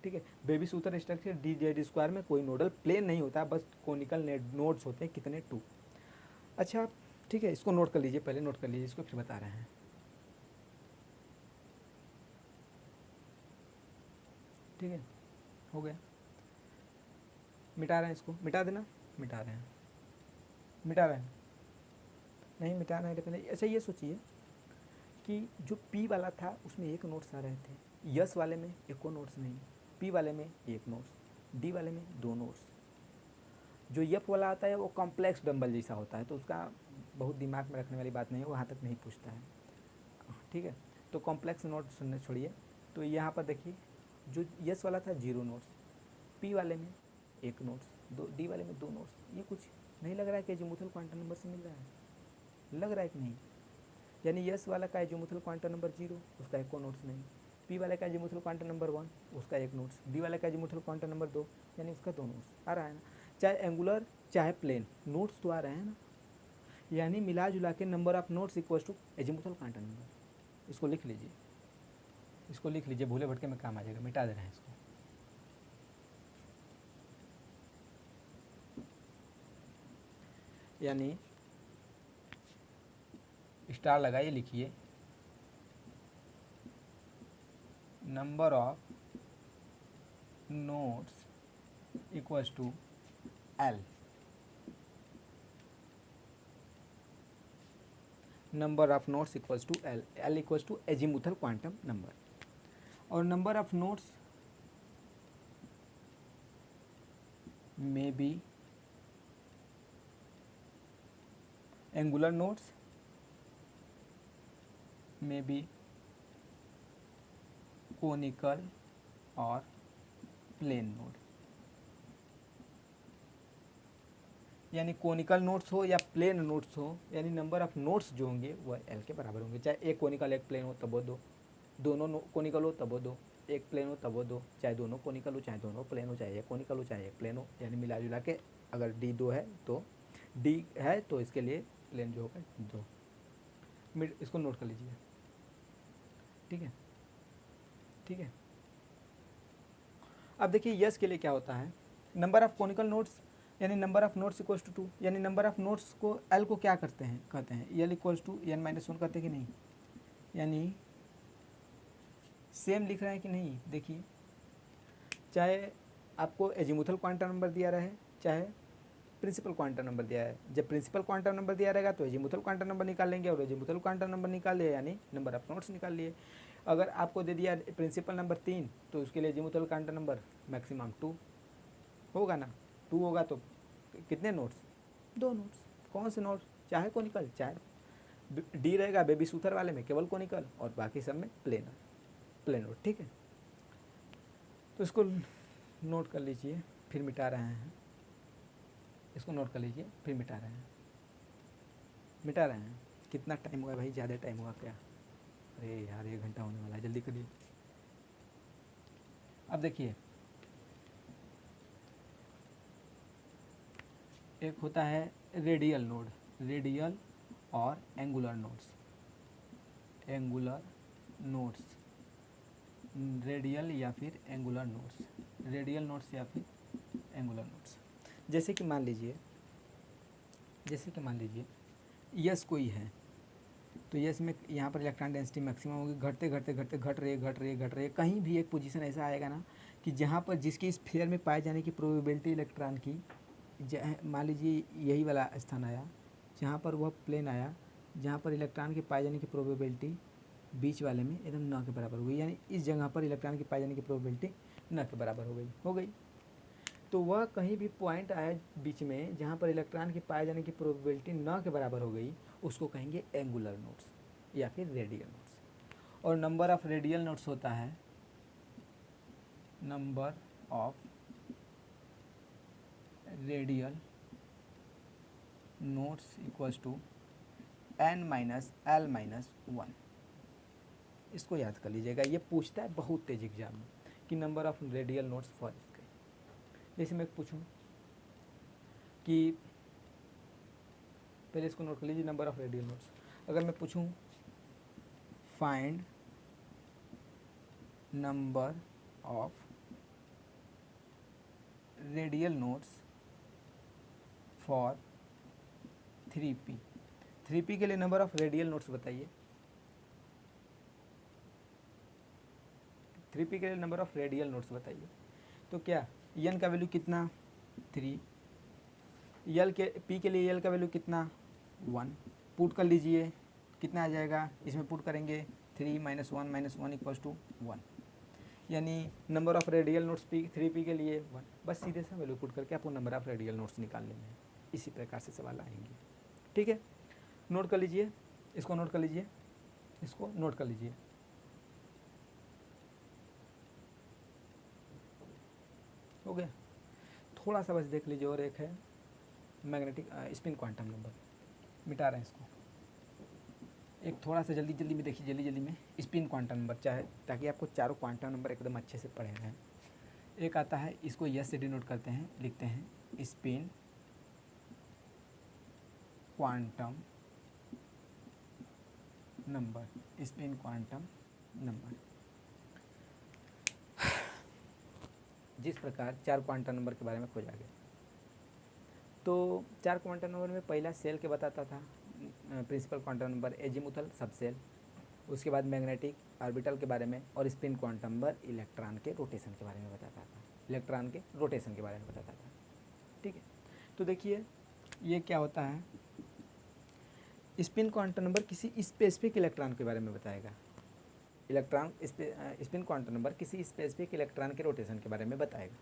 Speaker 1: ठीक है, बेबी सूत्र स्ट्रक्चर डी जेड स्क्वायर में कोई नोडल प्लेन नहीं होता, बस कोनिकल नोड्स होते हैं, कितने, टू। अच्छा ठीक है, इसको नोट कर लीजिए, पहले नोट कर लीजिए, इसको फिर बता रहे हैं। ठीक है, हो गया, मिटा रहे हैं इसको, मिटा देना, मिटा रहे हैं, मिटा रहे हैं, नहीं मिटा रहे हैं पहले। अच्छा ये सोचिए कि जो पी वाला था उसमें एक नोट्स आ रहे थे, यस वाले में एको नोट्स नहीं, पी वाले में एक नोट्स, डी वाले में दो नोट्स। जो यफ वाला आता है वो कॉम्प्लेक्स डंबल जैसा होता है, तो उसका बहुत दिमाग में रखने वाली बात नहीं है, वहाँ तक नहीं पूछता है। ठीक है, तो कॉम्प्लेक्स नोट सुनने छोड़िए। तो यहाँ पर देखिए, जो यस वाला था जीरो नोट्स, पी वाले में एक नोट्स, दो, डी वाले में दो नोट्स। ये कुछ नहीं लग रहा है कि एजीमुथल क्वांटम नंबर से मिल रहा है, लग रहा है कि नहीं, यानी यस वाला का एजीमुथल क्वांटम नंबर जीरो, उसका एको नोट्स नहीं, पी वाले का एजीमुथल क्वांटम नंबर 1, उसका एक नोट्स, डी वाले का एजीमुथल क्वांटम नंबर 2, यानी उसका 2 नोट्स आ रहा है ना। चाहे एंगुलर चाहे प्लेन, नोट्स तो आ रहे हैं ना, यानी मिला जुला के number of nodes equal to azimuthal quantum number. इसको लिख लीजिए, इसको लिख लीजिए, भूले भटके में काम आ जाएगा, मिटा दे रहे हैं इसको। यानी स्टार लगाइए, लिखिए number of nodes equals to l, number of nodes equals to l, l equals to azimuthal quantum number. और नंबर ऑफ नोट्स में बी एंगुलर नोट्स में बी कोनिकल और प्लेन नोड, यानी कोनिकल नोट्स हो या प्लेन नोट्स हो, यानी नंबर ऑफ नोट्स जो होंगे वह एल के बराबर होंगे। चाहे एक कोनिकल एक प्लेन हो तब वो दो, दोनों कोनिकल हो तब वो दो, एक प्लेन हो तब वो दो, चाहे दोनों कोनिकल हो चाहे दोनों प्लेन हो, चाहे एक कोनिकल हो चाहे एक प्लेन हो, यानी मिला जुला के अगर डी 2 है तो डी है तो इसके लिए प्लेन जो होगा 2। इसको नोट कर लीजिए, ठीक है, ठीक है। अब देखिए यस के लिए क्या होता है, नंबर ऑफ कोनिकल नोट्स यानी number of nodes equals to 2, यानी नंबर ऑफ नोट्स को एल को क्या करते हैं, कहते हैं l equals to n minus 1 कहते हैं कि नहीं, यानी सेम लिख रहे हैं कि नहीं। देखिए चाहे आपको एजीमुथल क्वांटम नंबर दिया रहे चाहे प्रिंसिपल क्वांटम नंबर दिया है, जब प्रिंसिपल क्वांटम नंबर दिया रहेगा तो एजीमुथल क्वांटम नंबर निकाल लेंगे, और एजीमुथल क्वांटम नंबर निकाल लिया यानी नंबर ऑफ नोट्स निकाल लिए। अगर आपको दे दिया प्रिंसिपल नंबर 3 तो उसके लिए एजीमुथल क्वांटम नंबर मैक्सिमम 2 होगा ना, 2 होगा तो कितने नोट्स, 2 नोट्स। कौन से नोट्स, चाहे कोनिकल चाहे डी रहेगा बेबी सूथर वाले में केवल कोनिकल और बाकी सब में प्लेन नोट, ठीक है। तो इसको नोट कर लीजिए, फिर मिटा रहे हैं, इसको नोट कर लीजिए फिर मिटा रहे हैं। कितना टाइम हुआ भाई, ज़्यादा टाइम हुआ क्या, अरे यार 1 घंटा होने वाला है, जल्दी करिए। अब देखिए एक होता है रेडियल नोड, रेडियल और एंगुलर नोड्स, रेडियल या फिर एंगुलर नोड्स, रेडियल नोड्स या फिर एंगुलर नोड्स। जैसे कि मान लीजिए यस कोई है तो यस में यहाँ पर इलेक्ट्रॉन डेंसिटी मैक्सिमम होगी, घटते घट रही है। कहीं भी एक पोजीशन ऐसा आएगा ना कि जहाँ पर जिसकी स्फीयर में पाए जाने की प्रोबेबिलिटी इलेक्ट्रॉन की, मान लीजिए यही वाला स्थान आया जहाँ पर वह प्लेन आया जहाँ पर इलेक्ट्रॉन के पाए जाने की प्रोबेबिलिटी बीच वाले में एकदम न के बराबर हो गई, यानी इस जगह पर इलेक्ट्रॉन के पाए जाने की प्रोबेबिलिटी न के बराबर हो गई। तो वह कहीं भी पॉइंट आया बीच में जहाँ पर इलेक्ट्रॉन के पाए जाने की प्रोबेबिलिटी न के बराबर हो gई, उसको कहेंगे एंगुलर नोड्स या फिर रेडियल नोड्स। और नंबर ऑफ रेडियल नोड्स होता है number of radial nodes equals to n-l-1। इसको याद कर लीजिएगा, ये पूछता है बहुत तेज एग्जाम में कि number of radial nodes for इसके। जैसे मैं पूछूं कि पहले इसको नोट कर लीजिए, नंबर ऑफ रेडियल नोड्स। अगर मैं पूछूं find number of radial nodes for 3p, 3p के लिए नंबर ऑफ रेडियल नोड्स बताइए, 3p के लिए नंबर ऑफ रेडियल नोड्स बताइए। तो क्या n का वैल्यू कितना 3, यल के p के लिए यल का वैल्यू कितना 1, पुट कर लीजिए कितना आ जाएगा, इसमें पुट करेंगे 3 - 1 - 1 = 1, यानी number of radial notes 3p के लिए 1। बस सीधे सा वैल्यू पुट करके आपको नंबर ऑफ रेडियल नोट्स निकालने हैं। इसी प्रकार से सवाल आएंगे, ठीक है। नोट कर लीजिए, इसको नोट कर लीजिए, इसको नोट कर लीजिए। हो गया, थोड़ा सा बस देख लीजिए, और एक है मैग्नेटिक स्पिन क्वांटम नंबर, मिटा रहे हैं इसको, एक थोड़ा सा जल्दी जल्दी में देखिए, जल्दी जल्दी में स्पिन क्वांटम नंबर, चाहे ताकि आपको चारों क्वांटम नंबर एकदम अच्छे से पढ़े रहें। एक आता है, इसको यस से डिनोट करते हैं, लिखते हैं spin quantum number, spin quantum number. जिस प्रकार चार क्वांटम नंबर के बारे में खोजा गया, तो चार क्वांटम नंबर में पहला सेल के बताता था, प्रिंसिपल क्वांटम नंबर एजीमुथल सब सेल, उसके बाद मैग्नेटिक ऑर्बिटल के बारे में, और स्पिन क्वांटम नंबर इलेक्ट्रॉन के रोटेशन के बारे में बताता था, इलेक्ट्रॉन के रोटेशन के बारे में बताता था। ठीक है, तो देखिए ये क्या होता है, स्पिन क्वांटम नंबर किसी स्पेसिफिक इलेक्ट्रॉन के बारे में बताएगा, स्पिन क्वांटम नंबर किसी स्पेसिफिक इलेक्ट्रॉन के रोटेशन के बारे में बताएगा।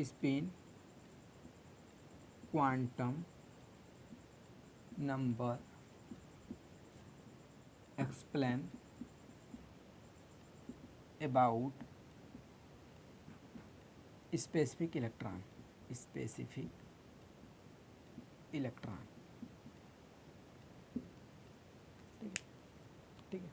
Speaker 1: Spin quantum number explain about specific electron, specific electron. ठीक है,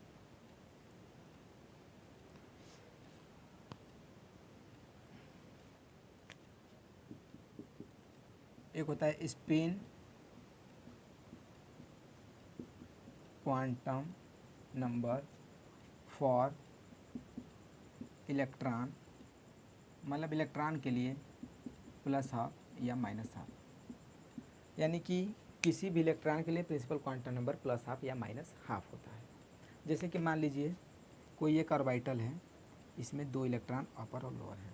Speaker 1: एक होता है spin quantum number for electron, मतलब इलेक्ट्रॉन के लिए प्लस हाफ या माइनस हाफ, यानी कि किसी भी इलेक्ट्रॉन के लिए principal quantum number plus half या माइनस हाफ होता है। जैसे कि मान लीजिए कोई एक ऑर्बिटल है, इसमें दो इलेक्ट्रॉन अपर और लोअर हैं,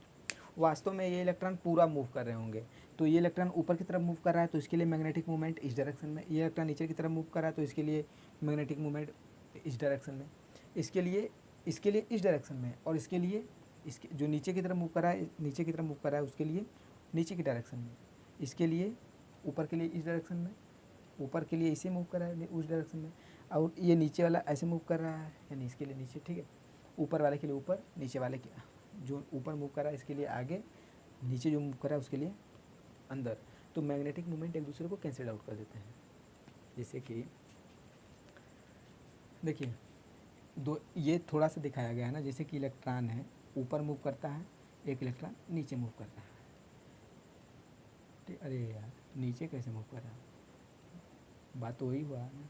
Speaker 1: वास्तव में ये इलेक्ट्रॉन पूरा मूव कर रहे होंगे, तो ये इलेक्ट्रॉन ऊपर की तरफ मूव कर रहा है तो इसके लिए मैग्नेटिक मूवमेंट इस डायरेक्शन में, ये इलेक्ट्रॉन नीचे की तरफ मूव कर रहा है तो इसके लिए मैग्नेटिक मूवमेंट इस डायरेक्शन में, इसके लिए इस डायरेक्शन में, और इसके लिए इसके जो नीचे की तरफ मूव कर रहा है, नीचे की तरफ मूव कर रहा है उसके लिए नीचे की डायरेक्शन में, इसके लिए ऊपर के लिए इस डायरेक्शन में, ऊपर के लिए इसे मूव कर रहा है उस डायरेक्शन में, और ये नीचे वाला ऐसे मूव कर रहा है, यानी इसके लिए नीचे। ठीक है, ऊपर वाले के लिए ऊपर, नीचे वाले के जो ऊपर मूव कर रहा है इसके लिए आगे, नीचे जो मूव कर रहा है उसके लिए अंदर। तो मैग्नेटिक मूवमेंट एक दूसरे को कैंसिल आउट कर देते हैं। जैसे कि देखिए दो, ये थोड़ा सा दिखाया गया है ना, जैसे कि इलेक्ट्रॉन है ऊपर मूव करता है, एक इलेक्ट्रॉन नीचे मूव करता है। ठीक, अरे यार नीचे कैसे मूव कर रहा है, बात तो वही हुआ ना,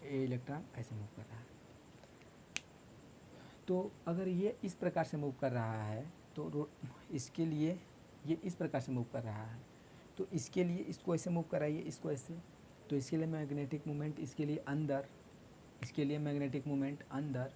Speaker 1: ये इलेक्ट्रॉन ऐसे मूव कर रहा है। तो अगर ये इस प्रकार से मूव कर रहा है तो इसके लिए ये इस प्रकार से मूव कर रहा है, तो इसके लिए इसको ऐसे मूव कराइए, इसको ऐसे, तो इसके लिए मैग्नेटिक मूवमेंट इसके लिए अंदर, इसके लिए मैग्नेटिक मूवमेंट अंदर,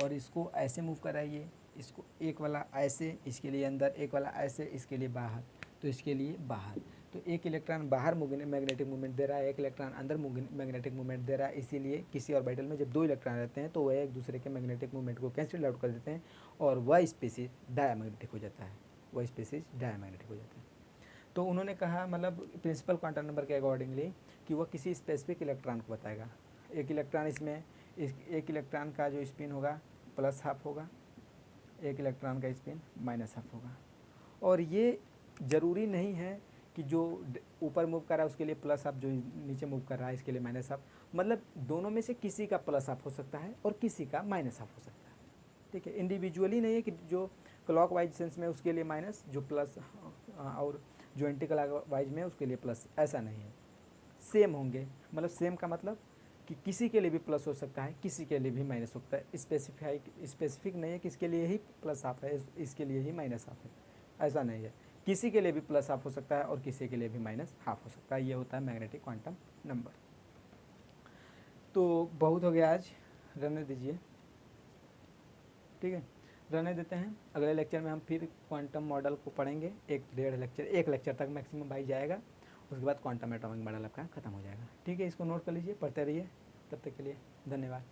Speaker 1: और इसको ऐसे मूव कराइए, इसको एक वाला ऐसे, इसके लिए अंदर, एक वाला ऐसे, इसके लिए बाहर, तो इसके लिए बाहर। तो एक इलेक्ट्रॉन बाहर मैग्नेटिक मूवमेंट दे रहा है, एक इलेक्ट्रॉन अंदर मैग्नेटिक मूवमेंट दे रहा है। इसीलिए किसी ऑर्बिटल में जब दो इलेक्ट्रॉन रहते हैं तो वह एक दूसरे के मैग्नेटिक मूवमेंट को कैंसिल आउट कर देते हैं और वह स्पीसीज डायमैग्नेटिक हो जाता है, वह स्पीसीज डायमैग्नेटिक हो जाता है। तो उन्होंने कहा, मतलब प्रिंसिपल क्वांटम नंबर के अकॉर्डिंगली, कि वह किसी स्पेसिफिक इलेक्ट्रॉन को बताएगा। एक इलेक्ट्रॉन इसमें एक इलेक्ट्रॉन का जो स्पिन होगा प्लस हाफ होगा, एक इलेक्ट्रॉन का स्पिन माइनस हाफ होगा। और ये ज़रूरी नहीं है कि जो ऊपर मूव कर रहा है उसके लिए प्लस हाफ, जो नीचे मूव कर रहा है इसके लिए माइनस हाफ, मतलब दोनों में से किसी का प्लस हाफ हो सकता है और किसी का माइनस हाफ हो सकता है। ठीक है, इंडिविजुअली नहीं है कि जो क्लॉक वाइज सेंस में उसके लिए माइनस, जो प्लस, और जो एंटी क्लॉक वाइज में उसके लिए प्लस, ऐसा नहीं है, सेम होंगे। मतलब सेम का मतलब कि किसी के लिए भी प्लस हो सकता है, किसी के लिए भी माइनस हो सकता है। स्पेसिफिक नहीं है कि इसके लिए ही प्लस हाफ है, इसके लिए ही माइनस हाफ है, ऐसा नहीं है। किसी के लिए भी प्लस हाफ हो सकता है और किसी के लिए भी माइनस हाफ हो सकता है। ये होता है मैग्नेटिक क्वांटम नंबर। तो बहुत हो गया आज, रहने दीजिए। ठीक है, रहने देते हैं। अगले लेक्चर में हम फिर क्वांटम मॉडल को पढ़ेंगे, एक लेक्चर तक मैक्सिमम भाई जाएगा, उसके बाद क्वांटम एटॉमिक मॉडल आपका खत्म हो जाएगा। ठीक है, इसको नोट कर लीजिए, पढ़ते रहिए। तब तक के लिए धन्यवाद।